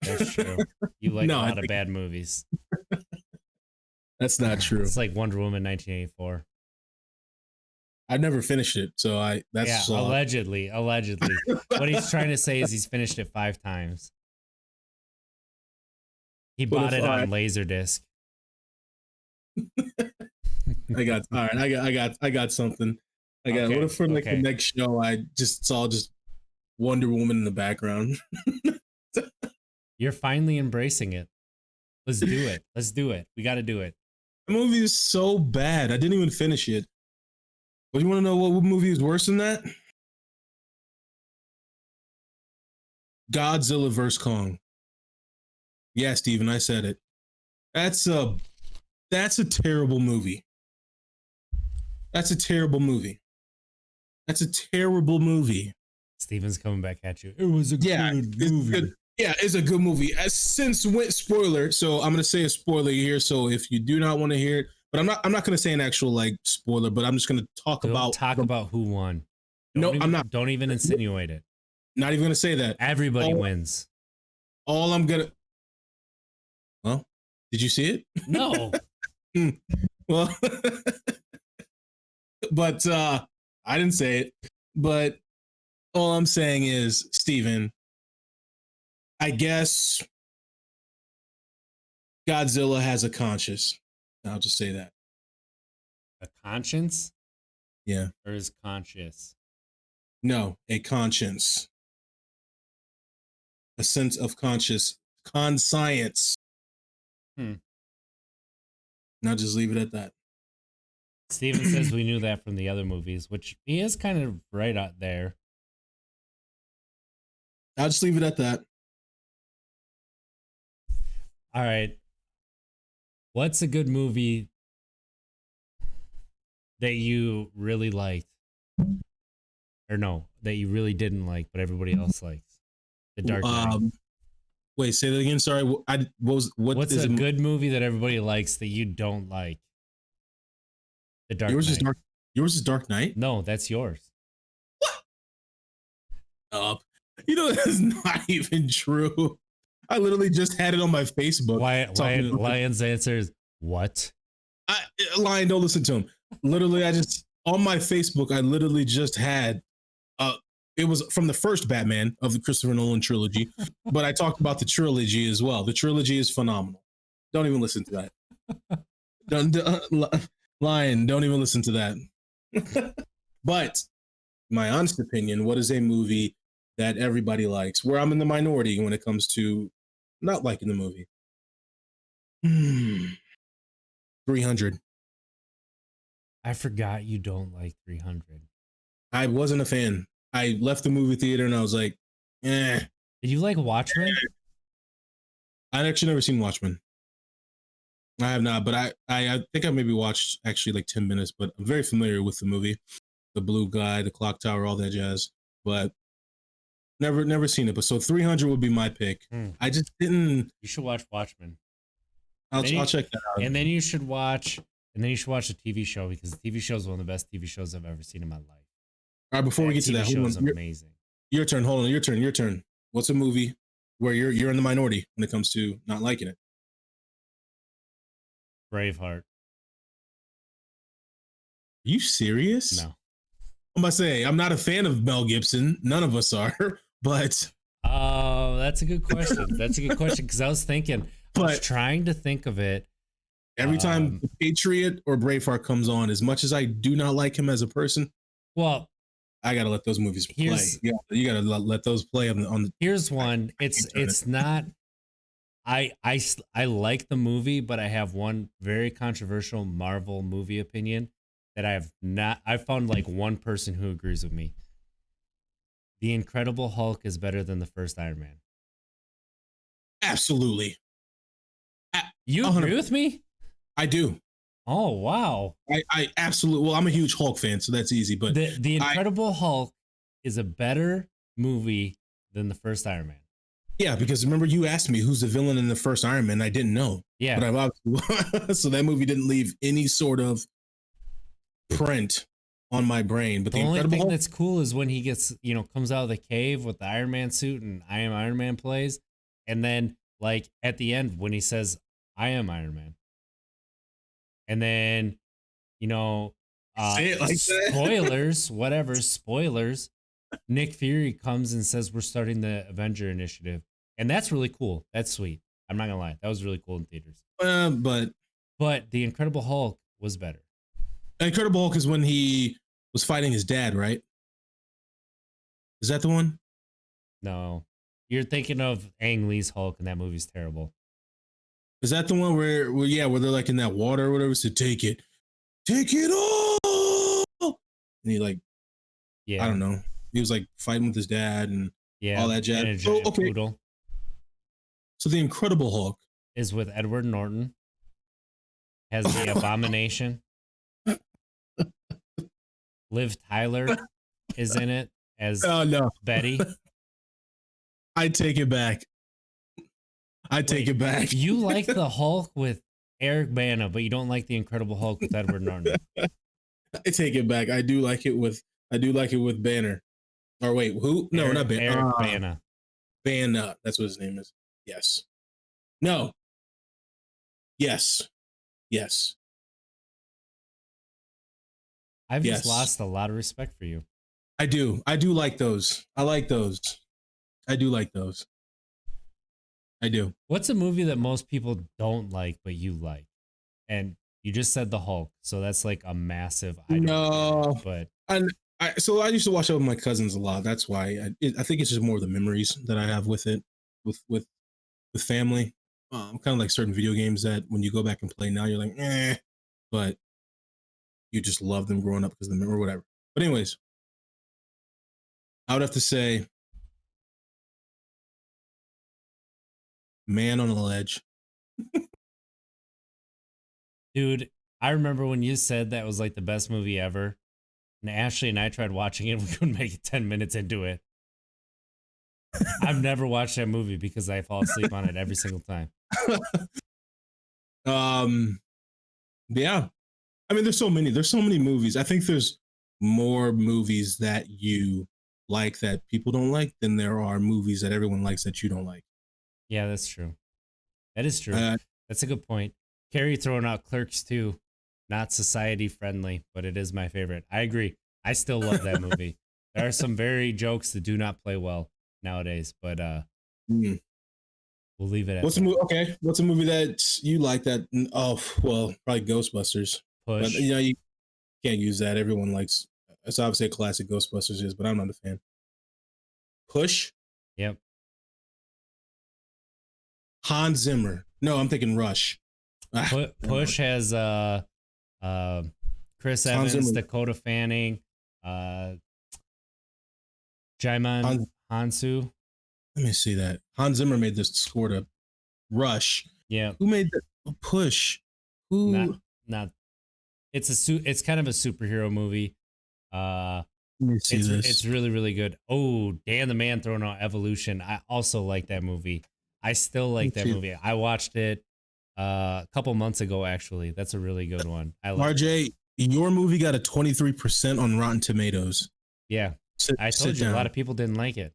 That's true. You like a lot of bad movies. That's not true. It's like Wonder Woman 1984. I never finished it, so allegedly. What he's trying to say is he's finished it 5 times. He bought it on Laserdisc. I got something. What if for the next show it's all just Wonder Woman in the background? You're finally embracing it. Let's do it. We got to do it. The movie is so bad. I didn't even finish it. But you want to know what movie is worse than that? Godzilla vs. Kong. Yeah, Steven, I said it. That's a terrible movie. That's a terrible movie. Steven's coming back at you. It was a good movie. It's a good movie. Spoiler, so I'm gonna say a spoiler here. So if you do not want to hear it, but I'm not gonna say an actual spoiler, but I'm just gonna talk about who won. I'm not. Don't even insinuate it. Not even gonna say that. Everybody wins. All I'm gonna. Well, did you see it? No. Well, but I didn't say it. But all I'm saying is, Steven, I guess Godzilla has a conscience. I'll just say that. A conscience? Yeah. Or is conscious? No, a conscience. A sense of conscience. Conscience. Now just leave it at that. Steven says we knew that from the other movies, which he is kind of right out there. I'll just leave it at that. All right. What's a good movie that you really liked? Or no, that you really didn't like, but everybody else likes? The Dark Knight. Wait, say that again. Sorry. What's a good movie that everybody likes that you don't like? The Dark Knight. Yours is Dark Knight? No, that's yours. What? That's not even true. I literally just had it on my Facebook. Lion's answer is what? Lion, don't listen to him. Literally, on my Facebook, I literally just had it was from the first Batman of the Christopher Nolan trilogy, but I talked about the trilogy as well. The trilogy is phenomenal. Don't even listen to that. Lion, don't even listen to that. But my honest opinion, what is a movie that everybody likes, where I'm in the minority when it comes to not liking the movie? 300. I forgot you don't like 300. I wasn't a fan. I left the movie theater and I was like, eh. Did you like Watchmen? I'd actually never seen Watchmen. I have not, but I think I maybe watched actually like 10 minutes, but I'm very familiar with the movie. The blue guy, the clock tower, all that jazz. But never seen it. But so 300 would be my pick. I just didn't. You should watch Watchmen. I'll check that out. And then you should watch the TV show, because the TV show is one of the best TV shows I've ever seen in my life. All right, before we get to TV that, show hold is on. amazing. Your turn. Hold on. Your turn. Your turn. What's a movie where you're in the minority when it comes to not liking it? Braveheart. Are you serious? No. I'm about to say I'm not a fan of Mel Gibson. None of us are, but Oh, that's a good question. That's a good question because I was trying to think of it. Every time The Patriot or Braveheart comes on, as much as I do not like him as a person, well, I gotta let those movies play. Yeah, you gotta let those play on the. Here's one. It's not. I like the movie, but I have one very controversial Marvel movie opinion that I have not. I found like one person who agrees with me. The Incredible Hulk is better than the first Iron Man. Absolutely. You agree with me? I do. Oh, wow. I absolutely. Well, I'm a huge Hulk fan, so that's easy. But the Incredible Hulk is a better movie than the first Iron Man. Yeah, because remember you asked me who's the villain in the first Iron Man. I didn't know. Yeah. But I've so that movie didn't leave any sort of print on my brain. But the only Incredible thing Hulk, that's cool is when he gets, comes out of the cave with the Iron Man suit and I Am Iron Man plays. And then like at the end when he says, I am Iron Man. And then, say it like that. spoilers. Nick Fury comes and says, we're starting the Avenger Initiative. And that's really cool. That's sweet. I'm not going to lie. That was really cool in theaters. But The Incredible Hulk was better. Incredible Hulk is when he was fighting his dad, right? Is that the one? No. You're thinking of Ang Lee's Hulk, and that movie's terrible. Is that the one where they're like in that water or whatever? So take it all. And he like, I don't know. He was like fighting with his dad and all that jazz. Oh, okay. Poodle. So the Incredible Hulk is with Edward Norton. Has the Abomination. Liv Tyler is in it as Betty. I take it back. It back. You like the Hulk with Eric Bana, but you don't like the Incredible Hulk with Edward Norton. I take it back. I do like it with Banner. Or wait, who? No, not Banner. Eric Bana. Bana. That's what his name is. Yes. No. Yes. Yes. I've just lost a lot of respect for you. I do. I do like those. I like those. I do like those. I do. What's a movie that most people don't like, but you like? And you just said the Hulk, so that's like a massive. But I used to watch it with my cousins a lot. That's why I think it's just more of the memories that I have with it, with family. Kind of like certain video games that when you go back and play now, you're like, but you just love them growing up because of the memory or whatever. But anyways, I would have to say Man on the Ledge. Dude, I remember when you said that was like the best movie ever. And Ashley and I tried watching it. We couldn't make it 10 minutes into it. I've never watched that movie because I fall asleep on it every single time. Yeah. I mean, there's so many movies. I think there's more movies that you like that people don't like than there are movies that everyone likes that you don't like. Yeah, that's true. That is true. That's a good point. Carrie throwing out Clerks 2. Not society friendly, but it is my favorite. I agree. I still love that movie. There are some very jokes that do not play well nowadays, but we'll leave it at What's a movie that you like that? Oh, well, probably Ghostbusters. Push. But, you can't use that. Everyone likes. It's obviously a classic. Ghostbusters is, but I'm not a fan. Push. Yep. Hans Zimmer. No, I'm thinking Rush. Push has Chris Evans, Dakota Fanning, Jaimin Hansu. Let me see that. Hans Zimmer made this score to Rush. Yeah. Who made the Push? Who? Not. It's kind of a superhero movie. Let me see this. It's really, really good. Oh, Dan the Man throwing out Evolution. I also like that movie. I still like that movie. I watched it a couple months ago, actually. That's a really good one. I like RJ, your movie got a 23% on Rotten Tomatoes. Yeah. I told you, a lot of people didn't like it.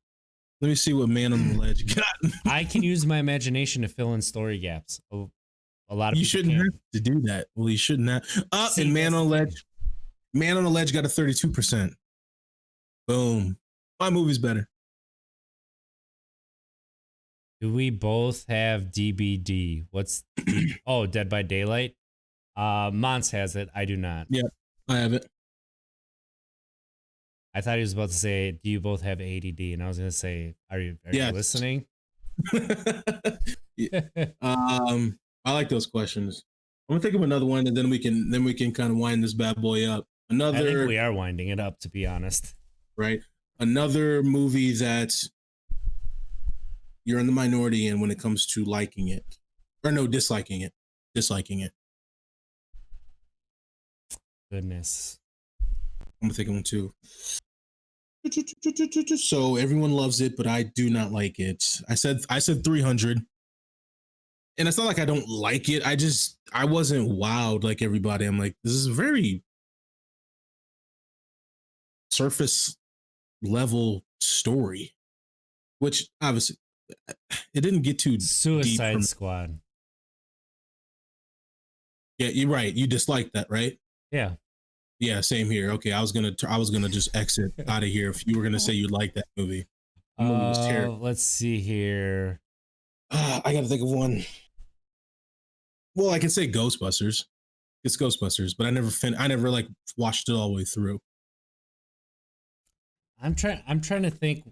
Let me see what Man on the Ledge got. I can use my imagination to fill in story gaps. A lot of You people shouldn't can't. have to do that. Well, you shouldn't have. See, And Man that's on the the Ledge. Man on the Ledge got a 32%. Boom. My movie's better. Do we both have DBD? What's Dead by Daylight? Mons has it. I do not. Yeah, I have it. I thought he was about to say, "Do you both have ADD?" And I was going to say, "Are you Yes. listening?" Yeah. I like those questions. I'm gonna think of another one, and then we can kind of wind this bad boy up. I think Another, we are winding it up, to be honest. right? Another movie that you're in the minority in when it comes to liking it, or no, disliking it. Goodness. I'm thinking one too. So everyone loves it, but I do not like it. I said 300. And it's not like I don't like it. I wasn't wowed like everybody. I'm like, this is a very surface level story, which obviously it didn't get too Suicide deep Squad. Yeah, you're right. You dislike that, right? Yeah. Yeah, same here. Okay, I was gonna just exit out of here if you were gonna say you liked that movie. The movie was terrible. Let's see here. I gotta think of one. Well, I can say Ghostbusters. It's Ghostbusters, but I never like watched it all the way through. I'm trying to think.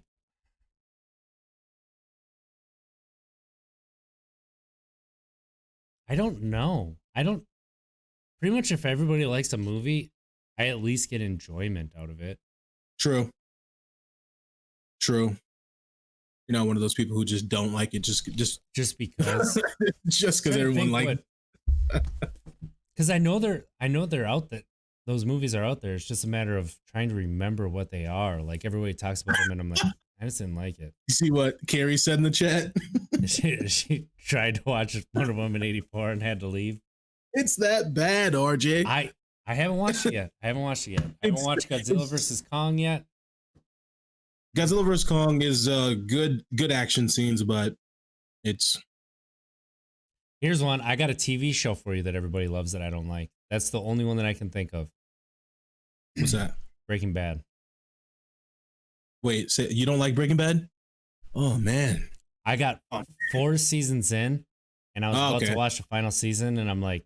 I don't know. Pretty much if everybody likes a movie, I at least get enjoyment out of it. True. You're not one of those people who just don't like it just because just because everyone likes it. Because I know they're out there. Those movies are out there. It's just a matter of trying to remember what they are. Like everybody talks about them, and I'm like, I just didn't like it. You see what Carrie said in the chat? she tried to watch Wonder Woman 84 and had to leave. It's that bad, RJ. I haven't watched it yet. I haven't watched Godzilla vs. Kong yet. Godzilla vs. Kong is good action scenes, but it's... Here's one. I got a TV show for you that everybody loves that I don't like. That's the only one that I can think of. What's that? Breaking Bad. Wait, you don't like Breaking Bad? Oh, man. I got 4 seasons in, and I was about to watch the final season, and I'm like,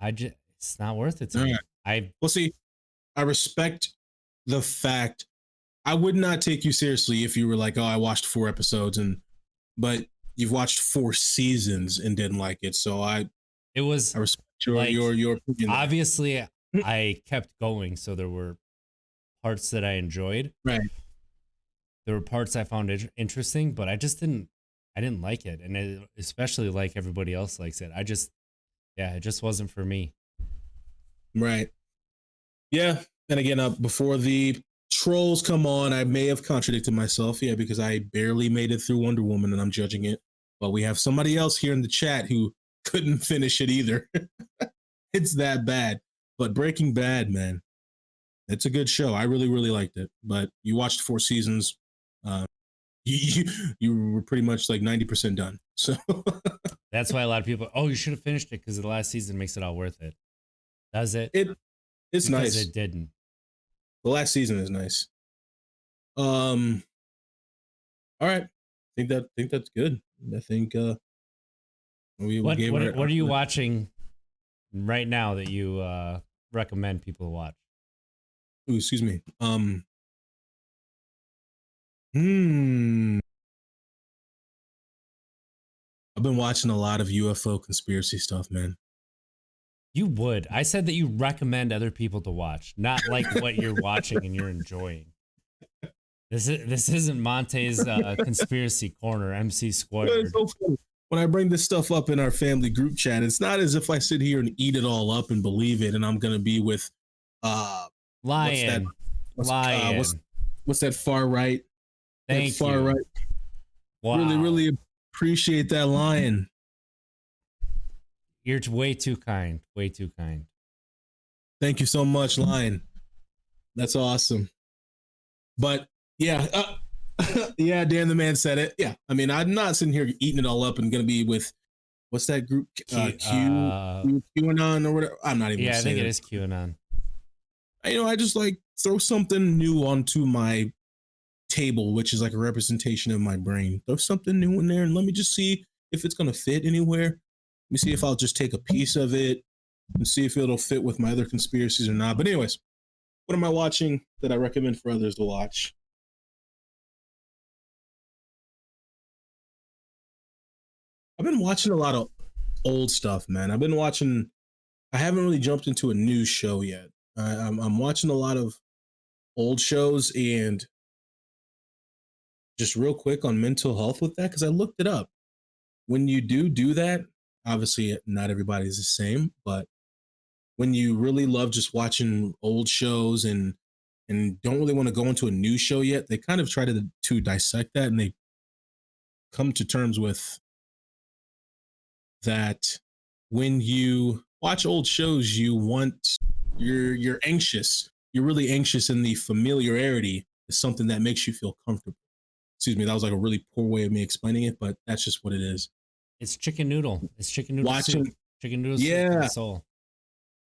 it's not worth it to me. Right. Well, see, I respect the fact I would not take you seriously if you were like, oh, I watched 4 episodes, but you've watched 4 seasons and didn't like it. So I respect your opinion. Obviously, I kept going, so there were parts that I enjoyed. Right. There were parts I found interesting, but I didn't like it, and especially like everybody else likes it. It just wasn't for me. Right. Yeah. And again, before the trolls come on, I may have contradicted myself. Yeah, because I barely made it through Wonder Woman and I'm judging it. But we have somebody else here in the chat who couldn't finish it either. It's that bad. But Breaking Bad, man, it's a good show. I really, really liked it. But you watched 4 seasons. You were pretty much like 90% done. So that's why a lot of people, you should have finished it because the last season makes it all worth it. Does it? It's because nice. It didn't. The last season is nice. All right. I think that's good. I think what are you watching right now that you recommend people to watch? Ooh, excuse me. I've been watching a lot of UFO conspiracy stuff, man. You would. I said that you recommend other people to watch, not like what you're watching and you're enjoying. This isn't Monte's conspiracy corner, MC Squared. So when I bring this stuff up in our family group chat, it's not as if I sit here and eat it all up and believe it, and I'm gonna be with Lion. What's that far right? Thank far you. Right. Wow. Really, really appreciate that, Lion. You're way too kind. Way too kind. Thank you so much, Lion. That's awesome. But yeah, yeah, Dan the man said it. Yeah, I mean, I'm not sitting here eating it all up and gonna be with what's that group? QAnon or whatever. I'm not even. Yeah, gonna I say think that. it is QAnon. I just like throw something new onto my table, which is like a representation of my brain. Throw something new in there and let me just see if it's gonna fit anywhere. Let me see if I'll just take a piece of it and see if it'll fit with my other conspiracies or not. But anyways, what am I watching that I recommend for others to watch? I've been watching a lot of old stuff, man. I haven't really jumped into a new show yet. I'm watching a lot of old shows, and just real quick on mental health with that, because I looked it up. When you do that, obviously not everybody's the same, but when you really love just watching old shows and don't really want to go into a new show yet, they kind of try to dissect that, and they come to terms with that when you watch old shows, you're anxious. You're really anxious, and the familiarity is something that makes you feel comfortable. Excuse me, that was like a really poor way of me explaining it, but that's just what it is. It's chicken noodle. It's chicken noodle Watching, soup. Chicken noodle soup for yeah, the soul.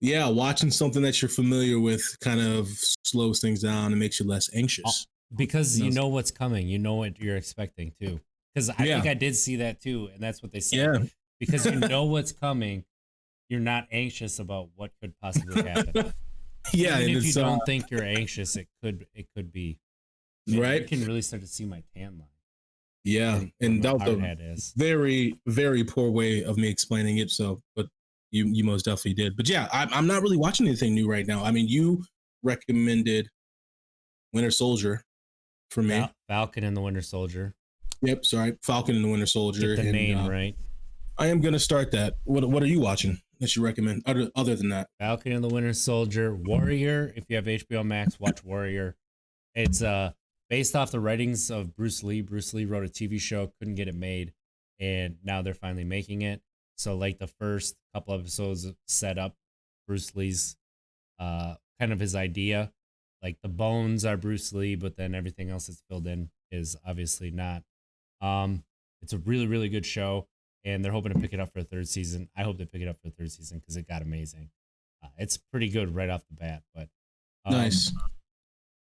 yeah, watching something that you're familiar with kind of slows things down and makes you less anxious. Because you know what's coming. You know what you're expecting too. Because I think I did see that too, and that's what they said. Yeah. Because you know what's coming, you're not anxious about what could possibly happen. Yeah, Even and if you don't think you're anxious, it could be. And right. you can really start to see my tan line. Yeah, and that was a very, very poor way of me explaining it. So, but you most definitely did. But yeah, I'm not really watching anything new right now. I mean, you recommended Winter Soldier for me. Falcon and the Winter Soldier. Yep, sorry, Falcon and the Winter Soldier. Get the name right. I am gonna start that. What are you watching that you recommend other than that? Falcon and the Winter Soldier, Warrior. If you have HBO Max, watch Warrior. It's based off the writings of Bruce Lee. Bruce Lee wrote a TV show, couldn't get it made, and now they're finally making it. So like the first couple episodes set up Bruce Lee's kind of his idea. Like the bones are Bruce Lee, but then everything else that's filled in is obviously not. It's a really, really good show, and they're hoping to pick it up for a third season. I hope they pick it up for a third season because it got amazing. It's pretty good right off the bat, but nice.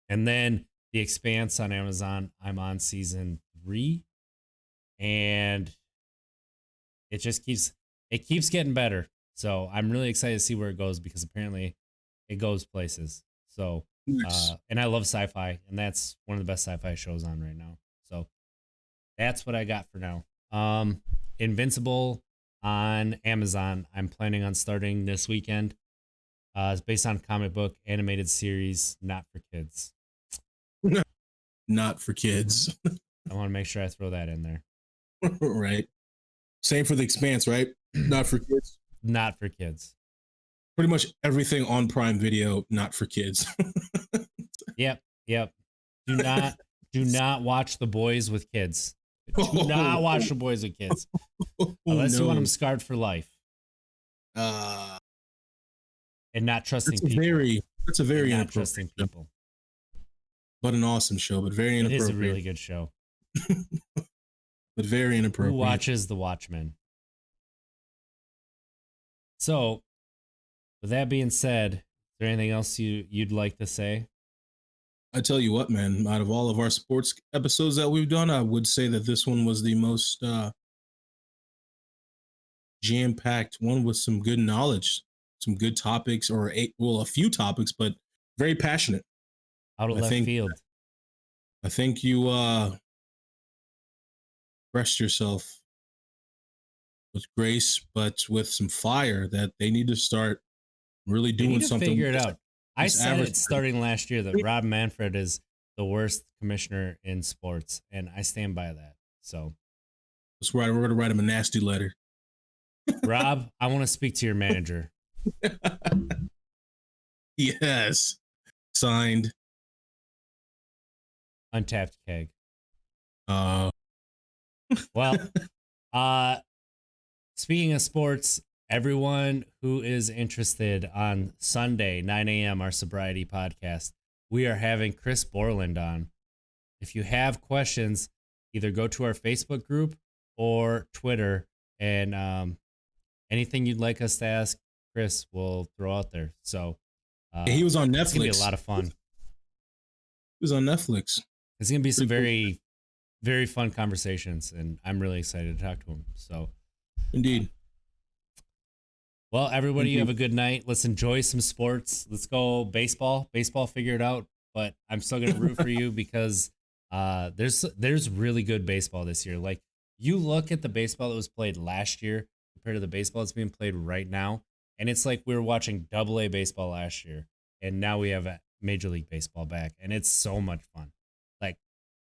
And then The Expanse on Amazon. I'm on season 3, and it just keeps getting better. So I'm really excited to see where it goes because apparently it goes places. So nice. And I love sci-fi, and that's one of the best sci-fi shows on right now. So that's what I got for now. Invincible on Amazon. I'm planning on starting this weekend. It's based on a comic book animated series, not for kids. Not for kids. I want to make sure I throw that in there. Right. Same for The Expanse, right? Not for kids. Not for kids. Pretty much everything on Prime Video, not for kids. Yep. Do not watch The Boys with kids. Do not watch The Boys with kids. Unless you want them scarred for life. And not trusting people. That's a very not trusting people. But an awesome show, but very inappropriate. It is a really good show. But very inappropriate. Who watches The Watchmen? So, with that being said, is there anything else you'd like to say? I tell you what, man, out of all of our sports episodes that we've done, I would say that this one was the most jam-packed one with some good knowledge, some good topics, or a few topics, but very passionate. Out of left field. I think you expressed yourself with grace, but with some fire that they need to start really doing something. Figure it out. I said it starting last year that Rob Manfred is the worst commissioner in sports, and I stand by that. So that's right. We're going to write him a nasty letter. Rob, I want to speak to your manager. Yes. Signed. Untapped Keg. Well, speaking of sports, everyone who is interested on Sunday, 9 a.m., our sobriety podcast, we are having Chris Borland on. If you have questions, either go to our Facebook group or Twitter, and anything you'd like us to ask Chris, we'll throw out there. So he was on Netflix. It's gonna be a lot of fun. He was on Netflix. It's gonna be some very, very fun conversations, and I'm really excited to talk to him. So, indeed. Well, everybody, you have a good night. Let's enjoy some sports. Let's go baseball. Baseball, figure it out. But I'm still gonna root for you because there's really good baseball this year. Like, you look at the baseball that was played last year compared to the baseball that's being played right now, and it's like we were watching Double-A baseball last year, and now we have a Major League Baseball back, and it's so much fun. Like,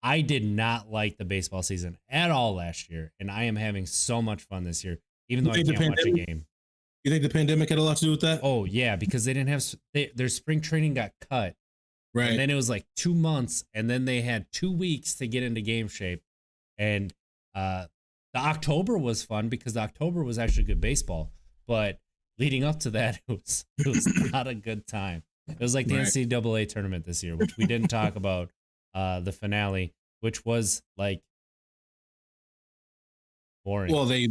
I did not like the baseball season at all last year, and I am having so much fun this year, even though I can't watch a game. You think the pandemic had a lot to do with that? Oh yeah, because they didn't have their spring training got cut. Right. And then it was like 2 months, and then they had 2 weeks to get into game shape. And the October was fun because the October was actually good baseball. But leading up to that, it was not a good time. It was like the NCAA tournament this year, which we didn't talk about, the finale, which was like boring. Well, they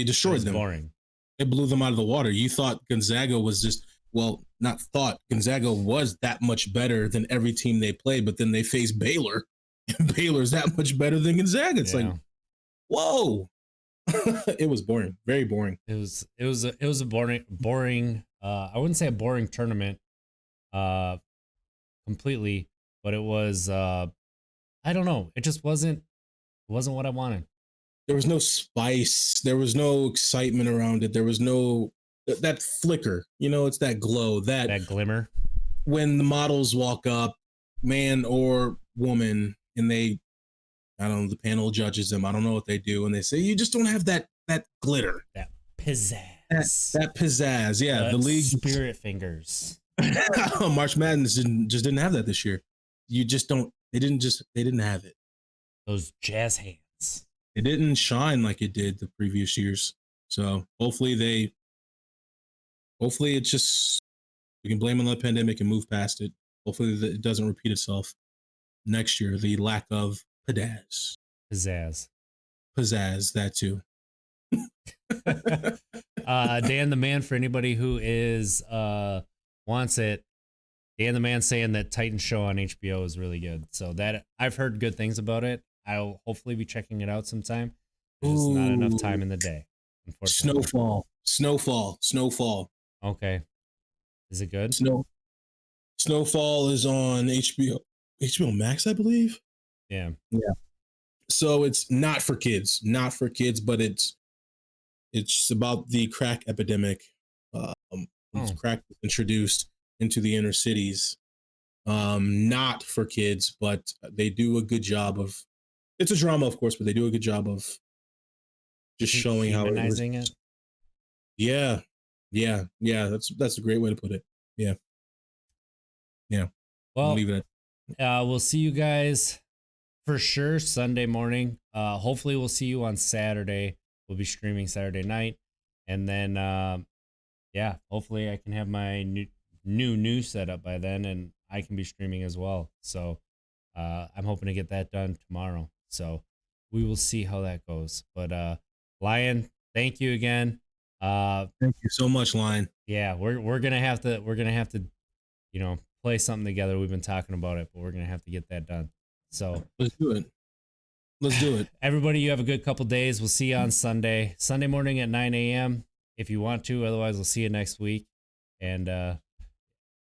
destroyed them. Boring. It blew them out of the water. You thought Gonzaga was just, well, not thought. Gonzaga was that much better than every team they played, but then they faced Baylor, and Baylor's that much better than Gonzaga. It's like, whoa. It was boring. Very boring. It was a boring. I wouldn't say a boring tournament, completely, but it was. I don't know. It just wasn't what I wanted. There was no spice. There was no excitement around it. There was no that flicker. You know, it's that glow, that glimmer. When the models walk up, man or woman, and they, I don't know, the panel judges them. I don't know what they do, and they say you just don't have that glitter, that pizzazz, that pizzazz. Yeah, the league spirit fingers. March Madness didn't have that this year. You just don't. They didn't have it. Those jazz hands. It didn't shine like it did the previous years. So hopefully it's just, we can blame it on the pandemic and move past it. Hopefully it doesn't repeat itself next year. The lack of pizzazz, that too. Dan the Man, for anybody who is wants it, Dan the Man saying that Titan show on HBO is really good. So that I've heard good things about it. I'll hopefully be checking it out sometime. There's not enough time in the day, unfortunately. Snowfall. Okay. Is it good? Snowfall is on HBO Max, I believe. Yeah. So it's not for kids, but it's about the crack epidemic. Crack was introduced into the inner cities. Not for kids, but they do a good job of. It's a drama, of course, but they do a good job of just showing how humanizing it. Yeah. That's a great way to put it. Yeah. Well, leave it we'll see you guys for sure Sunday morning. Hopefully, we'll see you on Saturday. We'll be streaming Saturday night, and then hopefully I can have my new setup by then, and I can be streaming as well. So I'm hoping to get that done tomorrow. So we will see how that goes. But Lion, thank you again. Thank you so much, Lion. Yeah, we're gonna have to, play something together. We've been talking about it, but we're gonna have to get that done. So let's do it. Everybody, you have a good couple days. We'll see you on Sunday morning at 9 a.m. if you want to. Otherwise, we'll see you next week. And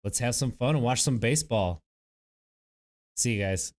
let's have some fun and watch some baseball. See you guys.